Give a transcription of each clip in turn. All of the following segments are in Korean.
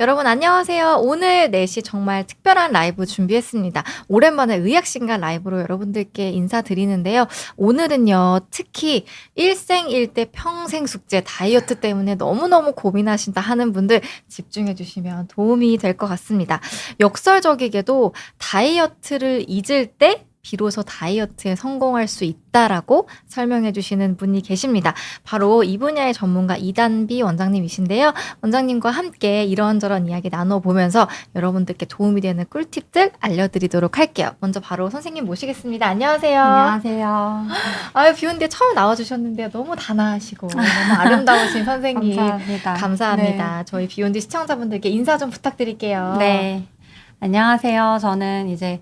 여러분 안녕하세요. 오늘 4시 정말 특별한 라이브 준비했습니다. 오랜만에 의학신간 라이브로 여러분들께 인사드리는데요. 오늘은요, 특히 일생일대 평생 숙제 다이어트 때문에 너무너무 고민하신다 하는 분들 집중해 주시면 도움이 될 것 같습니다. 역설적이게도 다이어트를 잊을 때 비로소 다이어트에 성공할 수 있다라고 설명해 주시는 분이 계십니다. 바로 이 분야의 전문가 이단비 원장님이신데요. 원장님과 함께 이런저런 이야기 나눠보면서 여러분들께 도움이 되는 꿀팁들 알려드리도록 할게요. 먼저 바로 선생님 모시겠습니다. 안녕하세요. 안녕하세요. 아유, 비운데 처음 나와주셨는데요. 너무 단아하시고 너무 아름다우신 선생님. 감사합니다. 감사합니다. 저희 비욘디 시청자분들께 인사 좀 부탁드릴게요. 네. 안녕하세요. 저는 이제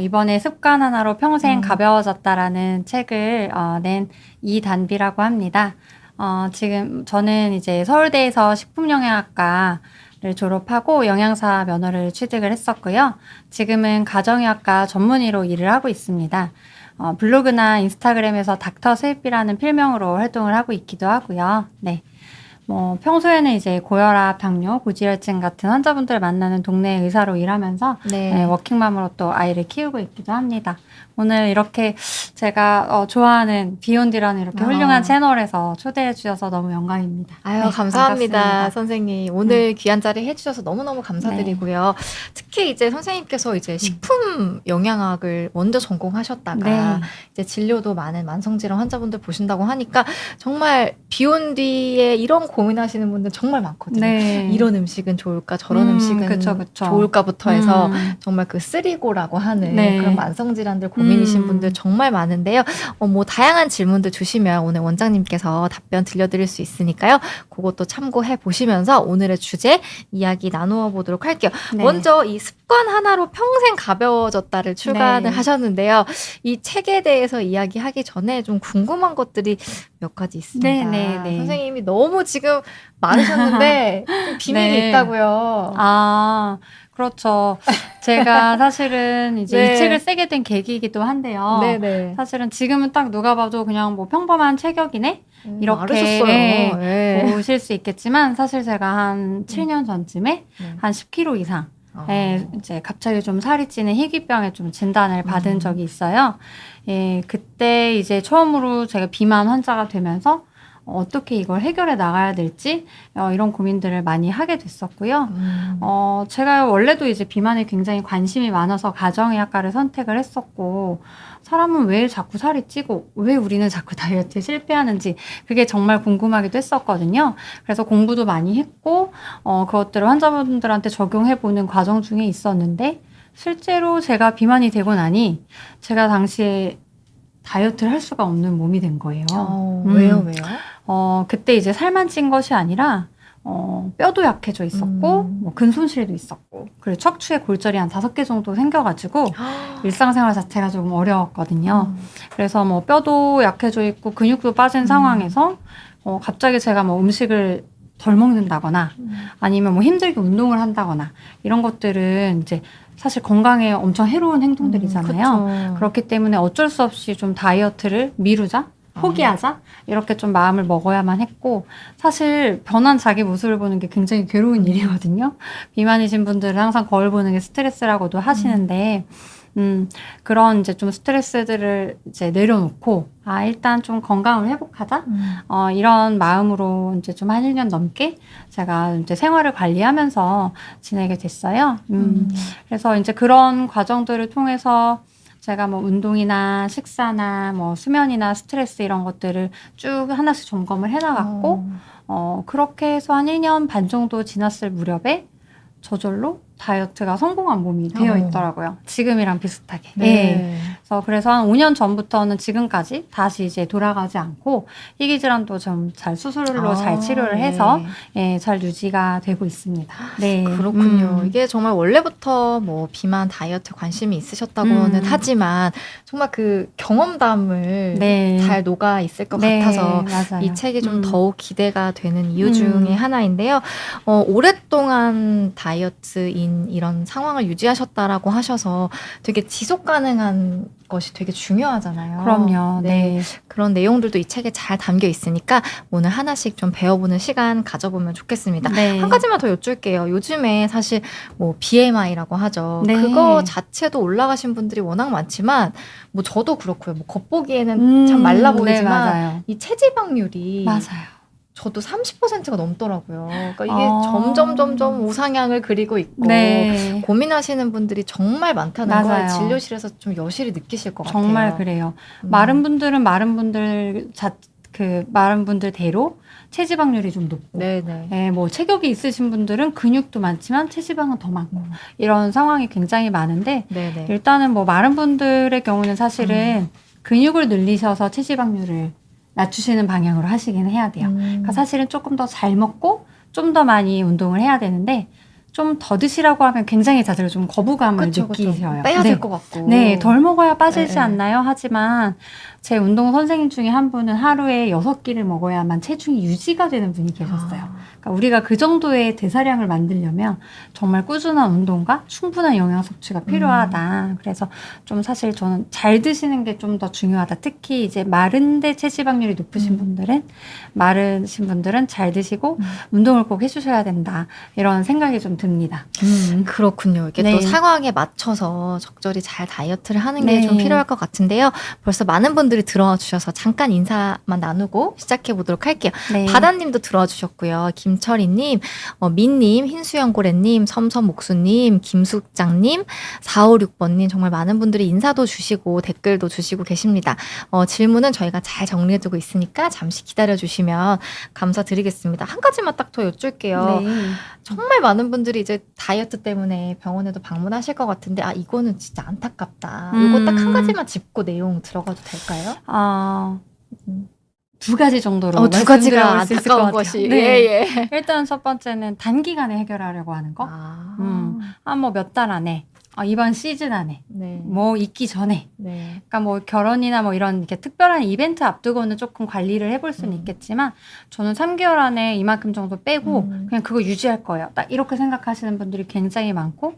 이번에 습관 하나로 평생 가벼워졌다라는 책을 낸 이단비라고 합니다. 지금 저는 이제 서울대에서 식품영양학과를 졸업하고 영양사 면허를 취득을 했었고요. 지금은 가정의학과 전문의로 일을 하고 있습니다. 블로그나 인스타그램에서 닥터 스윗비라는 필명으로 활동을 하고 있기도 하고요. 네. 평소에는 이제 고혈압, 당뇨, 고지혈증 같은 환자분들을 만나는 동네 의사로 일하면서 네. 워킹맘으로 또 아이를 키우고 있기도 합니다. 오늘 이렇게 제가 좋아하는 비욘디라는 이렇게 훌륭한 채널에서 초대해 주셔서 너무 영광입니다. 아유, 네, 감사합니다. 반갑습니다. 선생님. 오늘 귀한 자리 해주셔서 너무너무 감사드리고요. 특히 이제 선생님께서 이제 식품 영양학을 먼저 전공하셨다가 네. 이제 진료도 많은 만성질환 환자분들 보신다고 하니까 정말 비욘디에 이런 고민하시는 분들 정말 많거든요. 네. 이런 음식은 좋을까, 저런 음식은 그쵸. 좋을까부터 해서 정말 그 쓰리고라고 하는 네. 그런 만성질환들 고민이신 분들 정말 많은데요. 뭐 다양한 질문들 주시면 오늘 원장님께서 답변 들려드릴 수 있으니까요. 그것도 참고해 보시면서 오늘의 주제 이야기 나누어 보도록 할게요. 네. 먼저 이 습관 하나로 평생 가벼워졌다를 출간을 네. 하셨는데요. 이 책에 대해서 이야기하기 전에 좀 궁금한 것들이 몇 가지 있습니다. 네. 선생님이 너무 지금 많으셨는데 좀 비밀이 네. 있다고요. 그렇죠. 제가 사실은 이제 네. 이 책을 쓰게 된 계기이기도 한데요. 네네. 사실은 지금은 딱 누가 봐도 그냥 뭐 평범한 체격이네? 이렇게 많으셨어요. 네. 보실 수 있겠지만 사실 제가 한 7년 전쯤에 한 10kg 이상 이제 갑자기 좀 살이 찌는 희귀병에 좀 진단을 받은 적이 있어요. 그때 이제 처음으로 제가 비만 환자가 되면서 어떻게 이걸 해결해 나가야 될지 이런 고민들을 많이 하게 됐었고요. 제가 원래도 이제 비만에 굉장히 관심이 많아서 가정의학과를 선택을 했었고 사람은 왜 자꾸 살이 찌고 왜 우리는 자꾸 다이어트에 실패하는지 그게 정말 궁금하기도 했었거든요. 그래서 공부도 많이 했고 그것들을 환자분들한테 적용해보는 과정 중에 있었는데 실제로 제가 비만이 되고 나니 제가 당시에 다이어트를 할 수가 없는 몸이 된 거예요. 왜요? 그때 이제 살만 찐 것이 아니라 뼈도 약해져 있었고 뭐 근손실도 있었고 그리고 척추에 골절이 한 5개 정도 생겨가지고 일상생활 자체가 조금 어려웠거든요. 그래서 뭐 뼈도 약해져 있고 근육도 빠진 상황에서 갑자기 제가 뭐 음식을 덜 먹는다거나 아니면 뭐 힘들게 운동을 한다거나 이런 것들은 이제 사실 건강에 엄청 해로운 행동들이잖아요. 그렇기 때문에 어쩔 수 없이 좀 다이어트를 미루자, 포기하자 이렇게 좀 마음을 먹어야만 했고 사실 변한 자기 모습을 보는 게 굉장히 괴로운 일이거든요. 비만이신 분들은 항상 거울 보는 게 스트레스라고도 하시는데 그런 이제 좀 스트레스들을 이제 내려놓고 일단 좀 건강을 회복하자 이런 마음으로 이제 좀 한 1년 넘게 제가 이제 생활을 관리하면서 지내게 됐어요. 그래서 이제 그런 과정들을 통해서 제가 뭐 운동이나 식사나 뭐 수면이나 스트레스 이런 것들을 쭉 하나씩 점검을 해나갔고 그렇게 해서 한 1년 반 정도 지났을 무렵에 저절로 다이어트가 성공한 몸이 되어 있더라고요. 지금이랑 비슷하게. 네. 그래서 한 5년 전부터는 지금까지 다시 이제 돌아가지 않고 희귀질환도 좀 잘 수술로 잘 치료를 해서 잘 유지가 되고 있습니다. 네. 그렇군요. 이게 정말 원래부터 뭐 비만 다이어트 관심이 있으셨다고는 하지만 정말 그 경험담을 잘 녹아 있을 것 같아서 맞아요. 이 책이 좀 더욱 기대가 되는 이유 중에 하나인데요. 오랫동안 다이어트인 긴 이런 상황을 유지하셨다라고 하셔서 되게 지속 가능한 것이 되게 중요하잖아요. 그럼요. 네. 그런 내용들도 이 책에 잘 담겨 있으니까 오늘 하나씩 좀 배워보는 시간 가져보면 좋겠습니다. 네. 한 가지만 더 여쭐게요. 요즘에 사실 뭐 BMI라고 하죠. 네. 그거 자체도 올라가신 분들이 워낙 많지만 뭐 저도 그렇고요. 뭐 겉보기에는 참 말라 네, 보이지만 맞아요. 이 체지방률이 맞아요. 저도 30%가 넘더라고요. 그러니까 이게 어. 점점 우상향을 그리고 있고 네. 고민하시는 분들이 정말 많다는 걸 맞아요. 진료실에서 좀 여실히 느끼실 것 같아요. 정말 그래요. 음. 마른 분들은 마른 분들대로 체지방률이 좀 높고, 네네. 예, 뭐 체격이 있으신 분들은 근육도 많지만 체지방은 더 많고 이런 상황이 굉장히 많은데 네네. 일단은 뭐 마른 분들의 경우는 사실은 근육을 늘리셔서 체지방률을 낮추시는 방향으로 하시긴 해야 돼요. 그러니까 사실은 조금 더 잘 먹고 좀 더 많이 운동을 해야 되는데 좀 더 드시라고 하면 굉장히 다들 좀 거부감을 느끼셔요. 빼야 네. 될 것 같고. 네, 덜 먹어야 빠지지 네. 않나요? 하지만 제 운동 선생님 중에 한 분은 하루에 6끼를 먹어야만 체중이 유지가 되는 분이 계셨어요. 그러니까 우리가 그 정도의 대사량을 만들려면 정말 꾸준한 운동과 충분한 영양 섭취가 필요하다. 그래서 좀 사실 저는 잘 드시는 게 좀 더 중요하다. 특히 이제 마른데 체지방률이 높으신 분들은 마르신 분들은 잘 드시고 운동을 꼭 해주셔야 된다. 이런 생각이 좀 듭니다. 그렇군요. 이게 네. 또 상황에 맞춰서 적절히 잘 다이어트를 하는 게 네. 좀 필요할 것 같은데요. 벌써 많은 분들이 들어와 주셔서 잠깐 인사만 나누고 시작해 보도록 할게요. 네. 바다님도 들어와 주셨고요. 김철희님, 민님, 흰수연고래님, 섬섬옥수님, 김숙장님, 456번님 정말 많은 분들이 인사도 주시고 댓글도 주시고 계십니다. 질문은 저희가 잘 정리해두고 있으니까 잠시 기다려주시면 감사드리겠습니다. 한 가지만 딱 더 여쭐게요. 네. 정말 많은 분들이 이제 다이어트 때문에 병원에도 방문하실 것 같은데 이거는 진짜 안타깝다. 이거 딱 한 가지만 짚고 내용 들어가도 될까요? 두 가지 정도로 두 가지가 말씀드릴 수 있을 것 안타까운 같아요. 것이. 네. 예. 일단 첫 번째는 단기간에 해결하려고 하는 거. 뭐 몇 달 안에, 이번 시즌 안에, 네. 뭐 있기 전에. 네. 그러니까 뭐 결혼이나 뭐 이런 이렇게 특별한 이벤트 앞두고는 조금 관리를 해볼 수는 있겠지만 저는 3개월 안에 이만큼 정도 빼고 그냥 그거 유지할 거예요. 딱 이렇게 생각하시는 분들이 굉장히 많고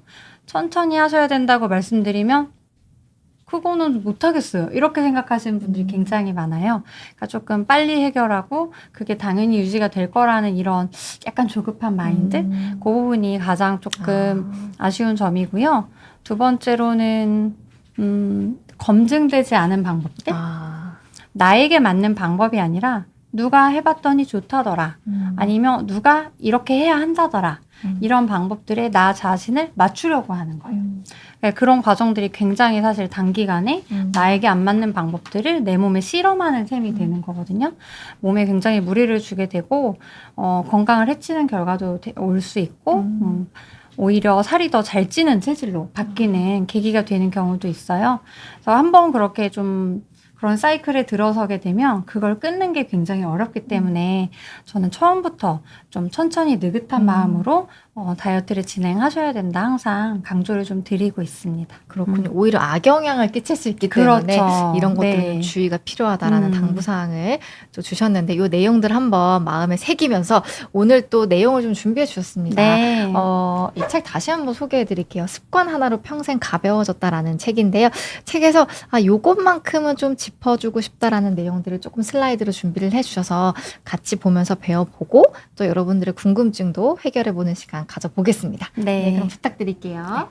천천히 하셔야 된다고 말씀드리면 그거는 못하겠어요. 이렇게 생각하시는 분들이 굉장히 많아요. 그러니까 조금 빨리 해결하고 그게 당연히 유지가 될 거라는 이런 약간 조급한 마인드? 그 부분이 가장 조금 아쉬운 점이고요. 두 번째로는 검증되지 않은 방법들? 나에게 맞는 방법이 아니라 누가 해봤더니 좋다더라. 아니면 누가 이렇게 해야 한다더라. 이런 방법들에 나 자신을 맞추려고 하는 거예요. 그런 과정들이 굉장히 사실 단기간에 나에게 안 맞는 방법들을 내 몸에 실험하는 셈이 되는 거거든요. 몸에 굉장히 무리를 주게 되고 건강을 해치는 결과도 올 수 있고 오히려 살이 더 잘 찌는 체질로 바뀌는 계기가 되는 경우도 있어요. 그래서 한번 그렇게 좀 그런 사이클에 들어서게 되면 그걸 끊는 게 굉장히 어렵기 때문에 저는 처음부터 좀 천천히 느긋한 마음으로 다이어트를 진행하셔야 된다 항상 강조를 좀 드리고 있습니다. 그렇군요. 오히려 악영향을 끼칠 수 있기 때문에 이런 것들은 네. 주의가 필요하다라는 당부사항을 또 주셨는데 이 내용들 한번 마음에 새기면서 오늘 또 내용을 좀 준비해 주셨습니다. 네. 이 책 다시 한번 소개해 드릴게요. 습관 하나로 평생 가벼워졌다라는 책인데요. 책에서 요것만큼은 좀 짚어주고 싶다라는 내용들을 조금 슬라이드로 준비를 해주셔서 같이 보면서 배워보고 또 여러분들의 궁금증도 해결해보는 시간 가져보겠습니다. 네. 그럼 부탁드릴게요.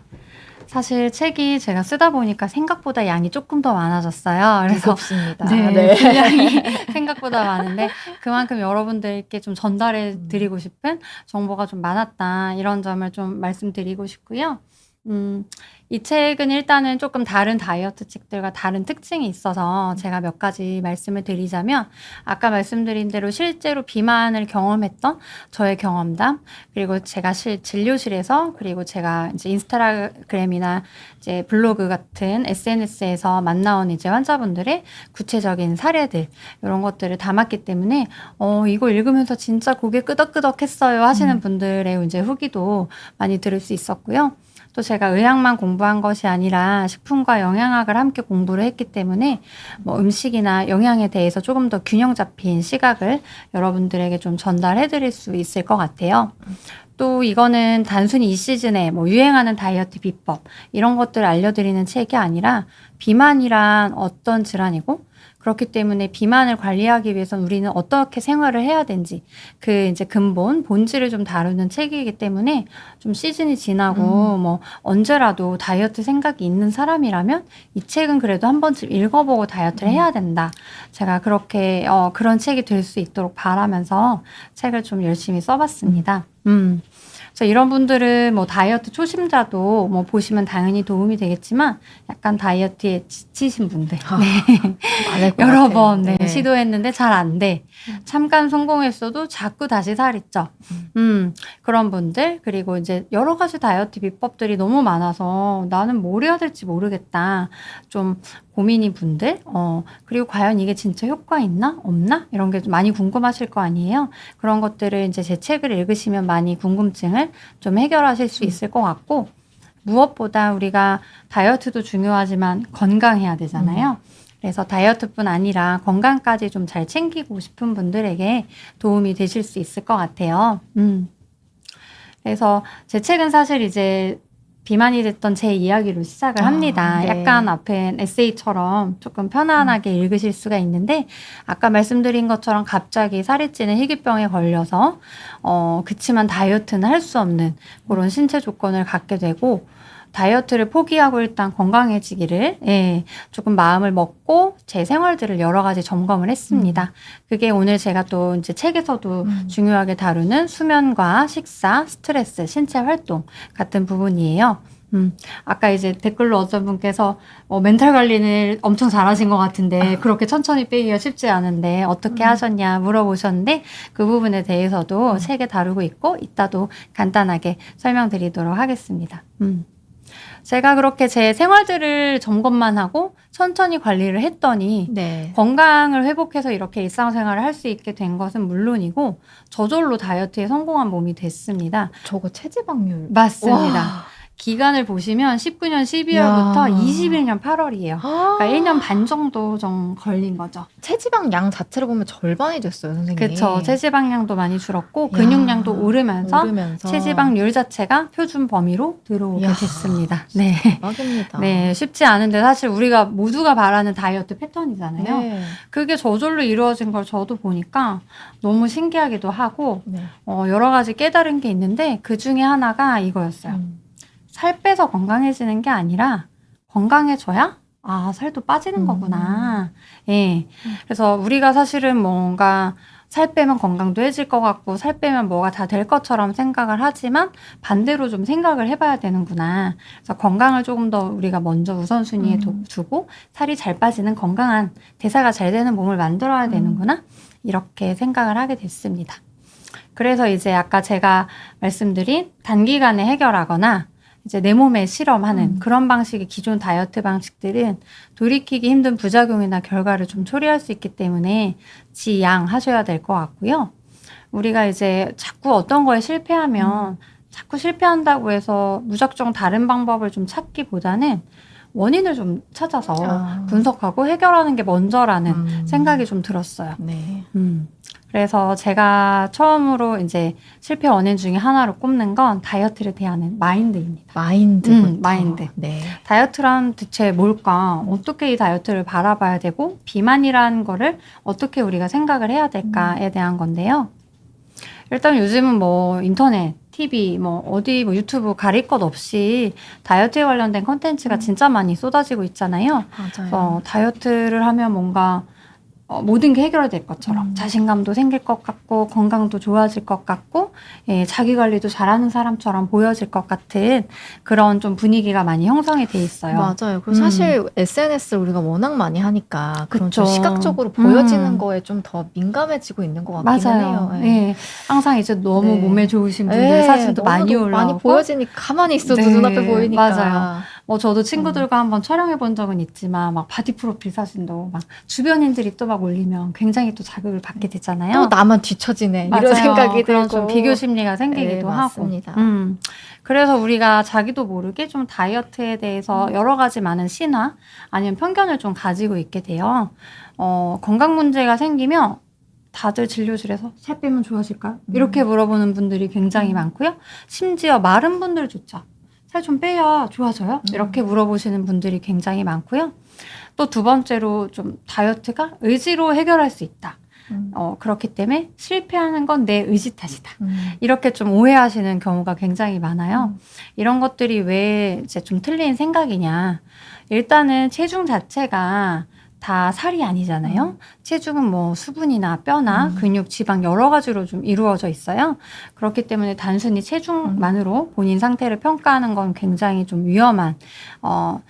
사실 책이 제가 쓰다 보니까 생각보다 양이 조금 더 많아졌어요. 그래서 무섭습니다. 네, 분량이 생각보다 많은데 그만큼 여러분들께 좀 전달해 드리고 싶은 정보가 좀 많았다. 이런 점을 좀 말씀드리고 싶고요. 이 책은 일단은 조금 다른 다이어트 책들과 다른 특징이 있어서 제가 몇 가지 말씀을 드리자면 아까 말씀드린 대로 실제로 비만을 경험했던 저의 경험담 그리고 제가 진료실에서 그리고 제가 이제 인스타그램이나 이제 블로그 같은 SNS에서 만나온 이제 환자분들의 구체적인 사례들 이런 것들을 담았기 때문에 이거 읽으면서 진짜 고개 끄덕끄덕했어요 하시는 분들의 이제 후기도 많이 들을 수 있었고요. 또 제가 의학만 공부한 것이 아니라 식품과 영양학을 함께 공부를 했기 때문에 뭐 음식이나 영양에 대해서 조금 더 균형 잡힌 시각을 여러분들에게 좀 전달해 드릴 수 있을 것 같아요. 또 이거는 단순히 이 시즌에 뭐 유행하는 다이어트 비법 이런 것들을 알려드리는 책이 아니라 비만이란 어떤 질환이고 그렇기 때문에 비만을 관리하기 위해서는 우리는 어떻게 생활을 해야 되는지 그 이제 근본 본질을 좀 다루는 책이기 때문에 좀 시즌이 지나고 뭐 언제라도 다이어트 생각이 있는 사람이라면 이 책은 그래도 한 번쯤 읽어보고 다이어트를 해야 된다. 제가 그렇게 그런 책이 될 수 있도록 바라면서 책을 좀 열심히 써봤습니다. 그래서 이런 분들은 뭐 다이어트 초심자도 뭐 보시면 당연히 도움이 되겠지만 약간 다이어트에 지치신 분들 많을 것 여러 같아요. 번 네. 시도했는데 잘 안 돼. 잠깐 성공했어도 자꾸 다시 살이 쪄. 그런 분들 그리고 이제 여러 가지 다이어트 비법들이 너무 많아서 나는 뭘 해야 될지 모르겠다. 좀 고민인 분들 그리고 과연 이게 진짜 효과 있나 없나 이런 게 좀 많이 궁금하실 거 아니에요. 그런 것들을 이제 제 책을 읽으시면 많이 궁금증을 좀 해결하실 수 있을 것 같고 무엇보다 우리가 다이어트도 중요하지만 건강해야 되잖아요. 그래서 다이어트뿐 아니라 건강까지 좀 잘 챙기고 싶은 분들에게 도움이 되실 수 있을 것 같아요. 그래서 제 책은 사실 이제 비만이 됐던 제 이야기로 시작을 합니다. 네. 약간 앞에 에세이처럼 조금 편안하게 읽으실 수가 있는데 아까 말씀드린 것처럼 갑자기 살이 찌는 희귀병에 걸려서 그치만 다이어트는 할 수 없는 그런 신체 조건을 갖게 되고 다이어트를 포기하고 일단 건강해지기를 조금 마음을 먹고 제 생활들을 여러 가지 점검을 했습니다. 그게 오늘 제가 또 이제 책에서도 중요하게 다루는 수면과 식사, 스트레스, 신체 활동 같은 부분이에요. 아까 이제 댓글로 어떤 분께서 멘탈 관리를 엄청 잘하신 것 같은데 그렇게 천천히 빼기가 쉽지 않은데 어떻게 하셨냐 물어보셨는데 그 부분에 대해서도 책에 다루고 있고 이따도 간단하게 설명드리도록 하겠습니다. 제가 그렇게 제 생활들을 점검만 하고 천천히 관리를 했더니 네. 건강을 회복해서 이렇게 일상생활을 할 수 있게 된 것은 물론이고 저절로 다이어트에 성공한 몸이 됐습니다. 저거 체지방률. 맞습니다. 와. 기간을 보시면 19년 12월부터 야. 21년 8월이에요. 그러니까 1년 반 정도 좀 걸린 거죠. 체지방 양 자체를 보면 절반이 됐어요, 선생님. 그렇죠. 체지방량도 많이 줄었고 야. 근육량도 오르면서 오르면서. 체지방률 자체가 표준 범위로 들어오게 야. 됐습니다. 네. 대박입니다. 네, 쉽지 않은데 사실 우리가 모두가 바라는 다이어트 패턴이잖아요. 네. 그게 저절로 이루어진 걸 저도 보니까 너무 신기하기도 하고 네. 여러 가지 깨달은 게 있는데 그 중에 하나가 이거였어요. 살 빼서 건강해지는 게 아니라 건강해져야 살도 빠지는 거구나. 예. 그래서 우리가 사실은 뭔가 살 빼면 건강도 해질 것 같고 살 빼면 뭐가 다 될 것처럼 생각을 하지만 반대로 좀 생각을 해봐야 되는구나. 그래서 건강을 조금 더 우리가 먼저 우선순위에 두고 살이 잘 빠지는 건강한 대사가 잘 되는 몸을 만들어야 되는구나. 이렇게 생각을 하게 됐습니다. 그래서 이제 아까 제가 말씀드린 단기간에 해결하거나 이제 내 몸에 실험하는 그런 방식의 기존 다이어트 방식들은 돌이키기 힘든 부작용이나 결과를 좀 초래할 수 있기 때문에 지양하셔야 될 것 같고요. 우리가 이제 자꾸 어떤 거에 실패하면 자꾸 실패한다고 해서 무작정 다른 방법을 좀 찾기보다는 원인을 좀 찾아서 분석하고 해결하는 게 먼저라는 생각이 좀 들었어요. 네. 그래서 제가 처음으로 이제 실패 원인 중에 하나로 꼽는 건 다이어트를 대하는 마인드입니다. 마인드부터. 마인드. 네. 다이어트란 대체 뭘까? 어떻게 이 다이어트를 바라봐야 되고 비만이라는 거를 어떻게 우리가 생각을 해야 될까에 대한 건데요. 일단 요즘은 뭐 인터넷, TV, 뭐 어디 뭐 유튜브 가릴 것 없이 다이어트에 관련된 콘텐츠가 진짜 많이 쏟아지고 있잖아요. 맞아요. 다이어트를 하면 뭔가 모든 게 해결될 것처럼 자신감도 생길 것 같고 건강도 좋아질 것 같고 자기 관리도 잘하는 사람처럼 보여질 것 같은 그런 좀 분위기가 많이 형성이 돼 있어요. 맞아요. 그리고 사실 SNS를 우리가 워낙 많이 하니까 그런 좀 그쵸. 시각적으로 보여지는 거에 좀 더 민감해지고 있는 것 같기는 맞아요. 해요. 네. 항상 이제 너무 네. 몸에 좋으신 분들 네, 사진도 많이 너무도 올라오고 많이 보여지니까 가만히 있어도 네, 눈앞에 보이니까. 맞아요. 뭐 저도 친구들과 한번 촬영해 본 적은 있지만 막 바디 프로필 사진도 막 주변인들이 또 막 올리면 굉장히 또 자극을 받게 되잖아요. 또 나만 뒤처지네. 맞아요. 이런 생각이 그런 들고. 좀 비교 심리가 네, 생기기도 하고. 맞습니다. 그래서 우리가 자기도 모르게 좀 다이어트에 대해서 여러 가지 많은 신화 아니면 편견을 좀 가지고 있게 돼요. 건강 문제가 생기면 다들 진료실에서 살 빼면 좋아질까요? 이렇게 물어보는 분들이 굉장히 많고요. 심지어 마른 분들조차 살 좀 빼야 좋아져요? 이렇게 물어보시는 분들이 굉장히 많고요. 또 두 번째로 좀 다이어트가 의지로 해결할 수 있다. 그렇기 때문에 실패하는 건 내 의지 탓이다. 이렇게 좀 오해하시는 경우가 굉장히 많아요. 이런 것들이 왜 이제 좀 틀린 생각이냐. 일단은 체중 자체가 다 살이 아니잖아요. 체중은 뭐 수분이나 뼈나 근육, 지방 여러 가지로 좀 이루어져 있어요. 그렇기 때문에 단순히 체중만으로 본인 상태를 평가하는 건 굉장히 좀 위험한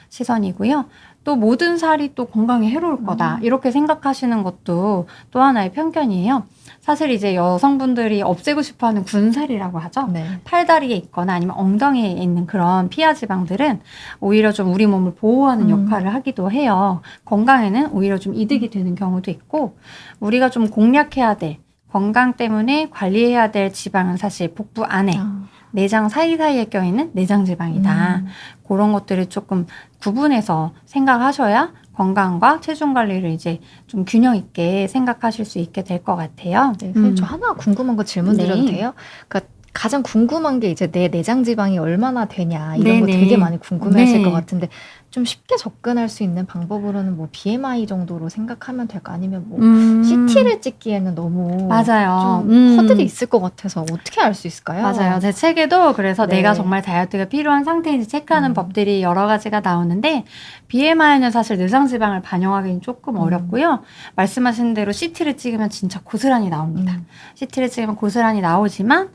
시선이고요. 또 모든 살이 또 건강에 해로울 거다. 이렇게 생각하시는 것도 또 하나의 편견이에요. 사실 이제 여성분들이 없애고 싶어하는 군살이라고 하죠. 네. 팔다리에 있거나 아니면 엉덩이에 있는 그런 피하 지방들은 오히려 좀 우리 몸을 보호하는 역할을 하기도 해요. 건강에는 오히려 좀 이득이 되는 경우도 있고 우리가 좀 공략해야 될 건강 때문에 관리해야 될 지방은 사실 복부 안에 내장 사이사이에 껴있는 내장 지방이다. 그런 것들을 조금 구분해서 생각하셔야 건강과 체중 관리를 이제 좀 균형 있게 생각하실 수 있게 될 것 같아요. 네, 선생님, 저 하나 궁금한 거 질문 드려도 네. 돼요? 그러니까 가장 궁금한 게 이제 내 내장 지방이 얼마나 되냐 이런 거 네네. 되게 많이 궁금해하실 네. 것 같은데 좀 쉽게 접근할 수 있는 방법으로는 뭐 BMI 정도로 생각하면 될까? 아니면 뭐 CT를 찍기에는 너무 맞아요. 좀 허들이 있을 것 같아서 어떻게 알 수 있을까요? 맞아요. 제 책에도 그래서 네. 내가 정말 다이어트가 필요한 상태인지 체크하는 법들이 여러 가지가 나오는데 BMI는 사실 내장지방을 반영하기는 조금 어렵고요. 말씀하신 대로 CT를 찍으면 진짜 고스란히 나옵니다. CT를 찍으면 고스란히 나오지만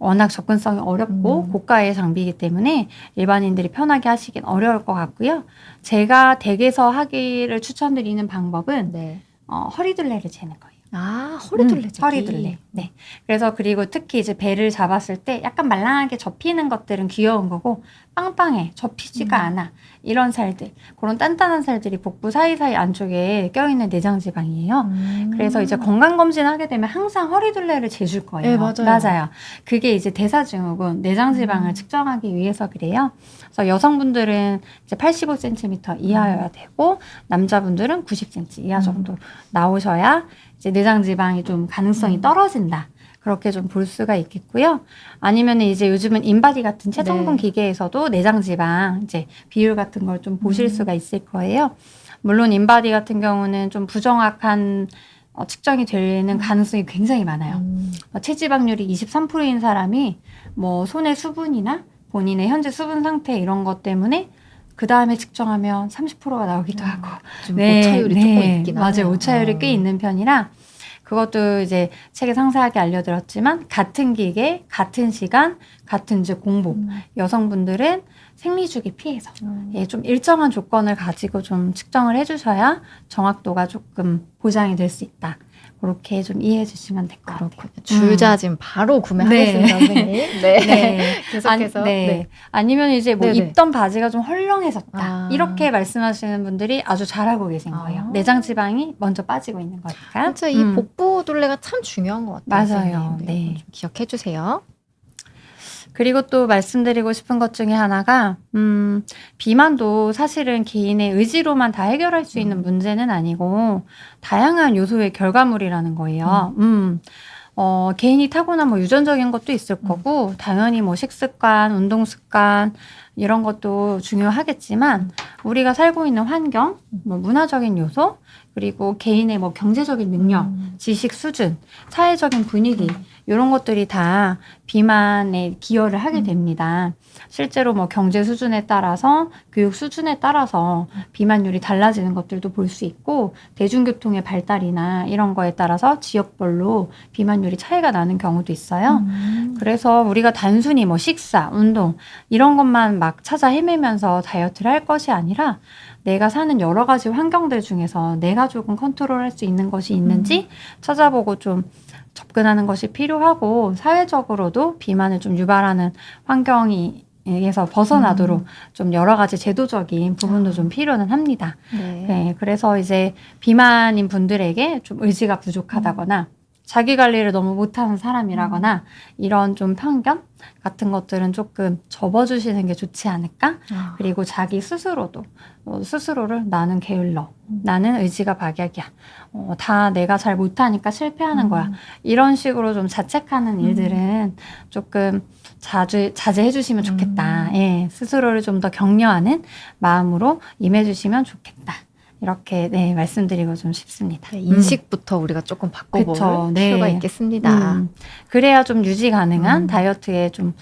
워낙 접근성이 어렵고 고가의 장비이기 때문에 일반인들이 편하게 하시긴 어려울 것 같고요. 제가 댁에서 하기를 추천드리는 방법은 네. 허리둘레를 재는 거예요. 아, 허리둘레 재기. 허리둘레. 네. 그래서 그리고 특히 이제 배를 잡았을 때 약간 말랑하게 접히는 것들은 귀여운 거고 빵빵해 접히지가 않아 이런 살들 그런 단단한 살들이 복부 사이사이 안쪽에 껴있는 내장지방이에요. 그래서 이제 건강검진 하게 되면 항상 허리둘레를 재줄 거예요. 네, 맞아요. 맞아요. 그게 이제 대사증후군 내장지방을 측정하기 위해서 그래요. 그래서 여성분들은 이제 85cm 이하여야 되고 남자분들은 90cm 이하 정도 나오셔야 이제 내장지방이 좀 가능성이 떨어진다. 그렇게 좀 볼 수가 있겠고요. 아니면 이제 요즘은 인바디 같은 체정분 네. 기계에서도 내장지방 이제 비율 같은 걸 좀 보실 수가 있을 거예요. 물론 인바디 같은 경우는 좀 부정확한 측정이 되는 가능성이 굉장히 많아요. 체지방률이 23%인 사람이 뭐 손의 수분이나 본인의 현재 수분 상태 이런 것 때문에 그 다음에 측정하면 30%가 나오기도 하고. 좀 오차율이 조금 있긴 하네요. 맞아요. 오차율이 꽤 있는 편이라 그것도 이제 책에 상세하게 알려드렸지만 같은 기계, 같은 시간, 같은 이제 공복. 여성분들은 생리주기 피해서 예, 좀 일정한 조건을 가지고 좀 측정을 해주셔야 정확도가 조금 보장이 될 수 있다. 그렇게 좀 이해해 주시면 될 것 같아요. 그렇군요. 줄자 지금 바로 구매하겠습니다, 선생님. 네. 네. 계속해서. 네. 아니면 이제 뭐 네네. 입던 바지가 좀 헐렁해졌다. 아. 이렇게 말씀하시는 분들이 아주 잘하고 계신 거예요. 아. 내장 지방이 먼저 빠지고 있는 거니까. 그렇죠. 이 복부 둘레가 참 중요한 것 같아요. 맞아요. 선생님. 네. 좀 기억해 주세요. 그리고 또 말씀드리고 싶은 것 중에 하나가 비만도 사실은 개인의 의지로만 다 해결할 수 있는 문제는 아니고 다양한 요소의 결과물이라는 거예요. 개인이 타고난 뭐 유전적인 것도 있을 거고 당연히 뭐 식습관, 운동 습관 이런 것도 중요하겠지만 우리가 살고 있는 환경, 뭐 문화적인 요소 그리고 개인의 뭐 경제적인 능력, 지식 수준, 사회적인 분위기 이런 것들이 다 비만에 기여를 하게 됩니다. 실제로 뭐 경제 수준에 따라서 교육 수준에 따라서 비만율이 달라지는 것들도 볼 수 있고 대중교통의 발달이나 이런 거에 따라서 지역별로 비만율이 차이가 나는 경우도 있어요. 그래서 우리가 단순히 뭐 식사, 운동 이런 것만 막 찾아 헤매면서 다이어트를 할 것이 아니라 내가 사는 여러 가지 환경들 중에서 내가 조금 컨트롤할 수 있는 것이 있는지 찾아보고 좀 접근하는 것이 필요하고 사회적으로도 비만을 좀 유발하는 환경이 에서 벗어나도록 좀 여러 가지 제도적인 부분도 좀 필요는 합니다. 네. 네, 그래서 이제 비만인 분들에게 좀 의지가 부족하다거나 자기 관리를 너무 못하는 사람이라거나 이런 좀 편견 같은 것들은 조금 접어주시는 게 좋지 않을까? 그리고 자기 스스로도 스스로를 나는 게을러, 나는 의지가 박약이야, 다 내가 잘 못하니까 실패하는 거야. 이런 식으로 좀 자책하는 일들은 조금 자제해 주시면 좋겠다. 예, 스스로를 좀 더 격려하는 마음으로 임해 주시면 좋겠다. 이렇게 네, 말씀드리고 좀 싶습니다. 네, 인식부터 우리가 조금 바꿔볼 그쵸, 네. 필요가 있겠습니다. 그래야 좀 유지 가능한 다이어트에 좀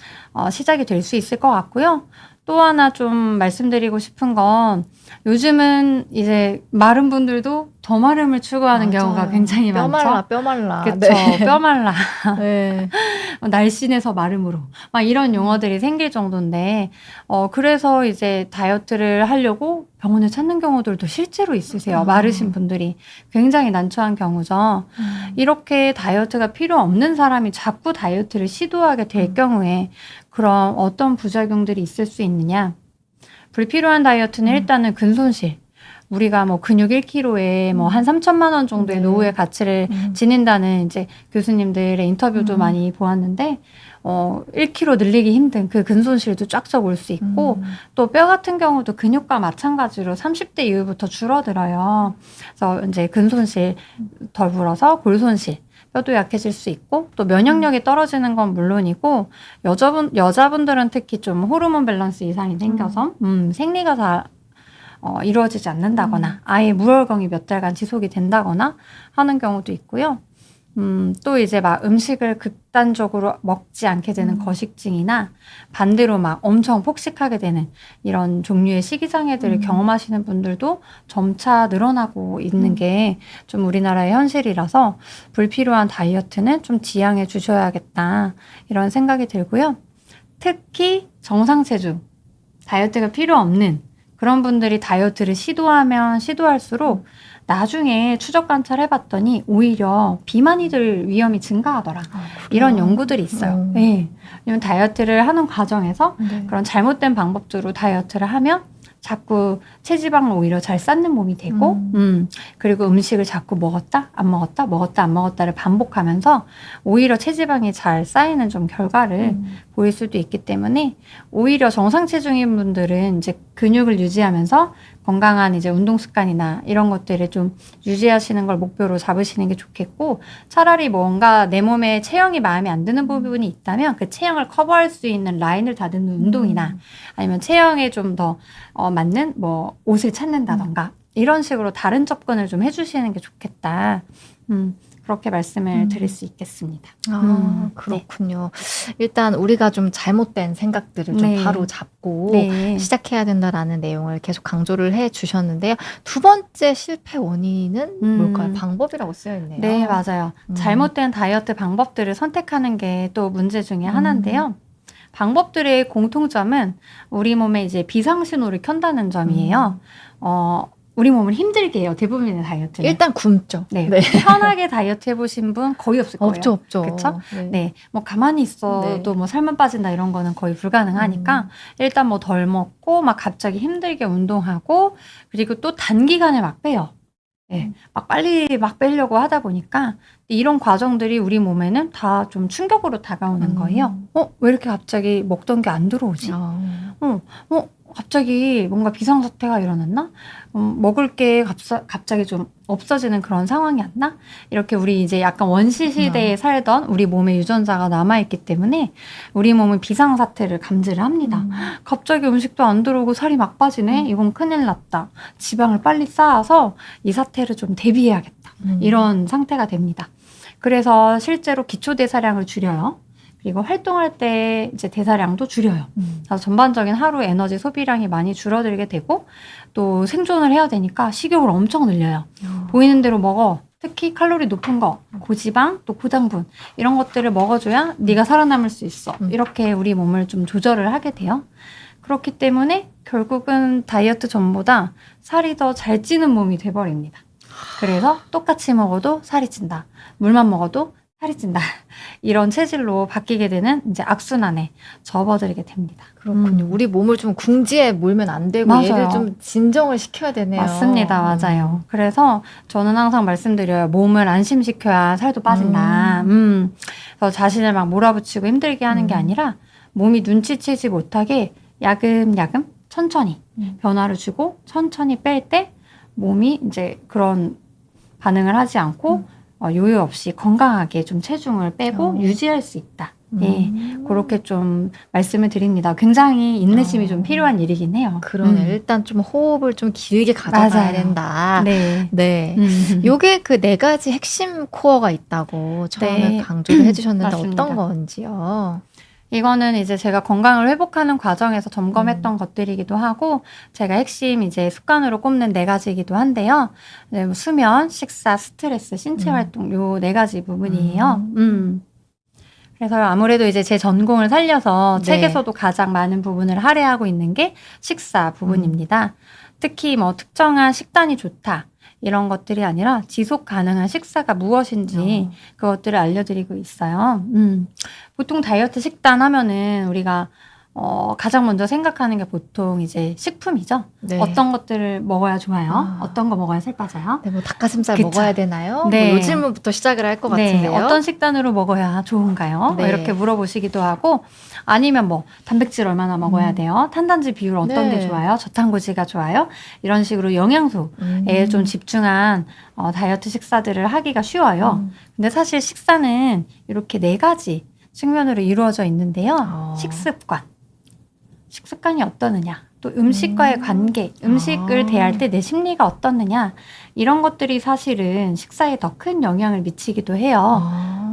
시작이 될 수 있을 것 같고요. 또 하나 좀 말씀드리고 싶은 건 요즘은 이제 마른 분들도 더 마름을 추구하는 맞아요. 경우가 굉장히 뼈 많죠. 말라, 뼈 말라. 그쵸. 네. 뼈 말라. 네. 날씬해서 마름으로. 막 이런 용어들이 생길 정도인데, 그래서 이제 다이어트를 하려고 병원을 찾는 경우들도 실제로 있으세요. 마르신 분들이 굉장히 난처한 경우죠. 이렇게 다이어트가 필요 없는 사람이 자꾸 다이어트를 시도하게 될 경우에 그럼 어떤 부작용들이 있을 수 있느냐? 불필요한 다이어트는 일단은 근손실. 우리가 뭐 근육 1kg에 뭐 한 3천만 원 정도의 네. 노후의 가치를 지닌다는 이제 교수님들의 인터뷰도 많이 보았는데, 1kg 늘리기 힘든 그 근손실도 쫙쫙 올 수 있고, 또 뼈 같은 경우도 근육과 마찬가지로 30대 이후부터 줄어들어요. 그래서 이제 근손실 더불어서 골손실, 뼈도 약해질 수 있고, 또 면역력이 떨어지는 건 물론이고, 여자분들은 특히 좀 호르몬 밸런스 이상이 생겨서, 생리가 다 이루어지지 않는다거나, 아예 무혈경이 몇 달간 지속이 된다거나 하는 경우도 있고요. 또 이제 막 음식을 극단적으로 먹지 않게 되는 거식증이나 반대로 막 엄청 폭식하게 되는 이런 종류의 식이장애들을 경험하시는 분들도 점차 늘어나고 있는 게 좀 우리나라의 현실이라서 불필요한 다이어트는 좀 지양해 주셔야겠다 이런 생각이 들고요. 특히 정상 체중, 다이어트가 필요 없는 그런 분들이 다이어트를 시도하면 시도할수록 나중에 추적 관찰해봤더니 오히려 비만이 될 위험이 증가하더라. 이런 연구들이 있어요. 네. 왜냐면 다이어트를 하는 과정에서 그런 잘못된 방법으로 다이어트를 하면 자꾸 체지방을 오히려 잘 쌓는 몸이 되고, 그리고 음식을 자꾸 먹었다, 안 먹었다, 먹었다, 안 먹었다를 반복하면서 오히려 체지방이 잘 쌓이는 좀 결과를 보일 수도 있기 때문에 오히려 정상 체중인 분들은 이제 근육을 유지하면서 건강한 이제 운동 습관이나 이런 것들을 좀 유지하시는 걸 목표로 잡으시는 게 좋겠고, 차라리 뭔가 내 몸에 체형이 마음에 안 드는 부분이 있다면 그 체형을 커버할 수 있는 라인을 다듬는 운동이나 아니면 체형에 좀 더 맞는 뭐 옷을 찾는다던가 이런 식으로 다른 접근을 좀 해주시는 게 좋겠다. 그렇게 말씀을 드릴 수 있겠습니다. 그렇군요. 일단 우리가 좀 잘못된 생각들을 좀 네. 바로 잡고 네. 시작해야 된다라는 내용을 계속 강조를 해 주셨는데요. 두 번째 실패 원인은 뭘까요? 방법이라고 쓰여 있네요. 네, 맞아요. 잘못된 다이어트 방법들을 선택하는 게 또 문제 중에 하나인데요. 방법들의 공통점은 우리 몸에 이제 비상신호를 켠다는 점이에요. 우리 몸을 힘들게 해요. 대부분의 다이어트는. 일단 굶죠. 네. 편하게 다이어트 해보신 분 거의 없을 거예요. 없죠. 그쵸? 네. 네. 뭐 가만히 있어도 네. 뭐 살만 빠진다 이런 거는 거의 불가능하니까 일단 뭐 덜 먹고 막 갑자기 힘들게 운동하고 그리고 또 단기간에 막 빼요. 네. 막 빨리 막 빼려고 하다 보니까 이런 과정들이 우리 몸에는 다 좀 충격으로 다가오는 거예요. 왜 이렇게 갑자기 먹던 게 안 들어오지? 갑자기 뭔가 비상사태가 일어났나? 먹을 게 갑자기 좀 없어지는 그런 상황이 왔나? 이렇게 우리 이제 약간 원시 시대에 살던 우리 몸의 유전자가 남아있기 때문에 우리 몸은 비상사태를 감지를 합니다. 갑자기 음식도 안 들어오고 살이 막 빠지네? 이건 큰일 났다. 지방을 빨리 쌓아서 이 사태를 좀 대비해야겠다. 이런 상태가 됩니다. 그래서 실제로 기초대사량을 줄여요. 그리고 활동할 때 이제 대사량도 줄여요. 그래서 전반적인 하루 에너지 소비량이 많이 줄어들게 되고 또 생존을 해야 되니까 식욕을 엄청 늘려요. 보이는 대로 먹어. 특히 칼로리 높은 거, 고지방, 또 고당분 이런 것들을 먹어줘야 네가 살아남을 수 있어. 이렇게 우리 몸을 좀 조절을 하게 돼요. 그렇기 때문에 결국은 다이어트 전보다 살이 더 잘 찌는 몸이 돼버립니다. 그래서 똑같이 먹어도 살이 찐다. 물만 먹어도 살이 찐다. 이런 체질로 바뀌게 되는 이제 악순환에 접어들게 됩니다. 그렇군요. 우리 몸을 좀 궁지에 몰면 안 되고 맞아요. 얘를 좀 진정을 시켜야 되네요. 맞습니다. 맞아요. 그래서 저는 항상 말씀드려요. 몸을 안심시켜야 살도 빠진다. 그래서 자신을 막 몰아붙이고 힘들게 하는 게 아니라 몸이 눈치채지 못하게 야금야금 천천히 변화를 주고 천천히 뺄 때 몸이 이제 그런 반응을 하지 않고 요요 없이 건강하게 좀 체중을 빼고 유지할 수 있다. 예, 그렇게 좀 말씀을 드립니다. 굉장히 인내심이 좀 필요한 일이긴 해요. 그러네. 일단 좀 호흡을 좀 길게 가져가야 맞아요. 된다. 네. 네. 요게 그 4가지 핵심 코어가 있다고 처음에 네. 강조를 해주셨는데 맞습니다. 어떤 건지요? 이거는 이제 제가 건강을 회복하는 과정에서 점검했던 것들이기도 하고, 제가 핵심 이제 습관으로 꼽는 4가지이기도 한데요. 네, 뭐 수면, 식사, 스트레스, 신체 활동, 요 4가지 부분이에요. 그래서 아무래도 이제 제 전공을 살려서 네. 책에서도 가장 많은 부분을 할애하고 있는 게 식사 부분입니다. 특히 뭐 특정한 식단이 좋다. 이런 것들이 아니라 지속 가능한 식사가 무엇인지 그것들을 알려드리고 있어요. 보통 다이어트 식단 하면은 우리가 가장 먼저 생각하는 게 보통 이제 식품이죠. 네. 어떤 것들을 먹어야 좋아요? 어떤 거 먹어야 살 빠져요? 네, 뭐 닭가슴살 그쵸. 먹어야 되나요? 네. 뭐 요 질문부터 시작을 할 것 같은데요. 어떤 식단으로 먹어야 좋은가요? 네. 이렇게 물어보시기도 하고, 아니면 뭐 단백질 얼마나 먹어야 돼요? 탄단지 비율 어떤 네. 게 좋아요? 저탄고지가 좋아요? 이런 식으로 영양소에 좀 집중한 다이어트 식사들을 하기가 쉬워요. 근데 사실 식사는 이렇게 4가지 측면으로 이루어져 있는데요. 식습관이 어떠느냐, 또 음식과의 관계, 음식을 대할 때 내 심리가 어떻느냐, 이런 것들이 사실은 식사에 더 큰 영향을 미치기도 해요.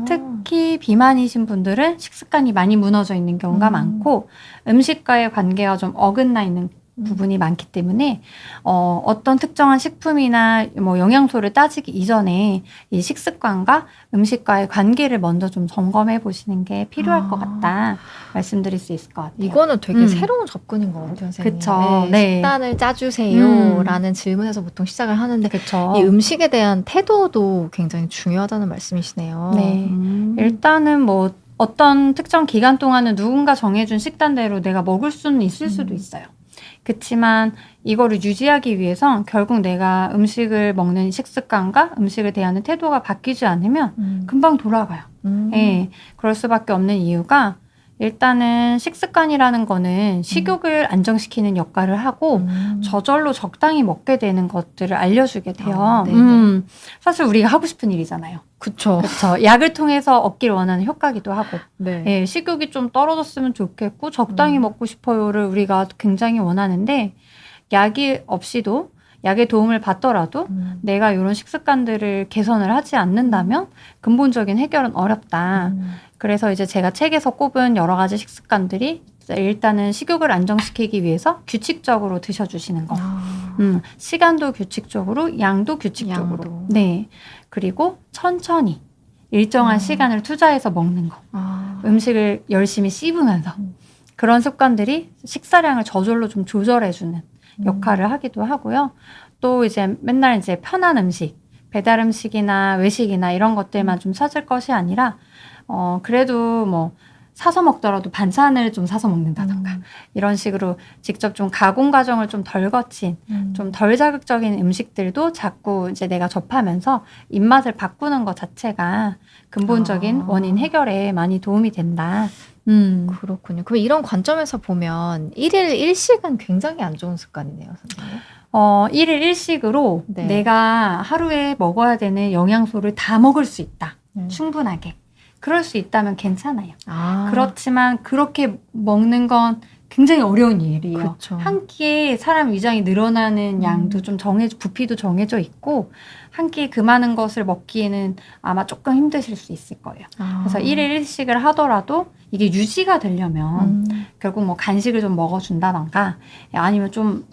특히 비만이신 분들은 식습관이 많이 무너져 있는 경우가 많고, 음식과의 관계가 좀 어긋나 있는 부분이 많기 때문에 어떤 특정한 식품이나 뭐 영양소를 따지기 이전에 이 식습관과 음식과의 관계를 먼저 좀 점검해 보시는 게 필요할 것 같다 말씀드릴 수 있을 것 같아요. 이거는 되게 새로운 접근인 것 같아요, 선생님. 그쵸. 네. 네. 식단을 짜주세요 라는 질문에서 보통 시작을 하는데 그쵸. 이 음식에 대한 태도도 굉장히 중요하다는 말씀이시네요. 네. 일단은 뭐 어떤 특정 기간 동안은 누군가 정해준 식단대로 내가 먹을 수는 있을 수도 있어요. 그치만 이거를 유지하기 위해선 결국 내가 음식을 먹는 식습관과 음식을 대하는 태도가 바뀌지 않으면 금방 돌아가요. 예, 그럴 수밖에 없는 이유가, 일단은 식습관이라는 거는 식욕을 안정시키는 역할을 하고 저절로 적당히 먹게 되는 것들을 알려주게 돼요. 사실 우리가 하고 싶은 일이잖아요. 그쵸. 그렇죠. 약을 통해서 얻길 원하는 효과기도 하고, 네. 예, 식욕이 좀 떨어졌으면 좋겠고 적당히 먹고 싶어요를 우리가 굉장히 원하는데, 약이 없이도, 약의 도움을 받더라도 내가 이런 식습관들을 개선을 하지 않는다면 근본적인 해결은 어렵다. 그래서 이제 제가 책에서 꼽은 여러 가지 식습관들이, 일단은 식욕을 안정시키기 위해서 규칙적으로 드셔주시는 거. 시간도 규칙적으로, 양도 규칙적으로. 양도. 네. 그리고 천천히 일정한 시간을 투자해서 먹는 거. 음식을 열심히 씹으면서. 그런 습관들이 식사량을 저절로 좀 조절해주는 역할을 하기도 하고요. 또 이제 맨날 이제 편한 음식, 배달 음식이나 외식이나 이런 것들만 좀 찾을 것이 아니라, 그래도 뭐 사서 먹더라도 반찬을 좀 사서 먹는다던가, 이런 식으로 직접 좀 가공 과정을 좀 덜 거친, 좀 덜 자극적인 음식들도 자꾸 이제 내가 접하면서 입맛을 바꾸는 것 자체가 근본적인 원인 해결에 많이 도움이 된다. 그렇군요. 그럼 이런 관점에서 보면 1일 1식은 굉장히 안 좋은 습관이네요, 선생님. 1일 1식으로 네. 내가 하루에 먹어야 되는 영양소를 다 먹을 수 있다. 충분하게. 그럴 수 있다면 괜찮아요. 그렇지만 그렇게 먹는 건 굉장히 어려운 일이에요. 그쵸. 한 끼에 사람 위장이 늘어나는 양도 좀 부피도 정해져 있고, 한 끼에 그 많은 것을 먹기에는 아마 조금 힘드실 수 있을 거예요. 그래서 1일 1식을 하더라도 이게 유지가 되려면 결국 뭐 간식을 좀 먹어준다던가, 아니면 좀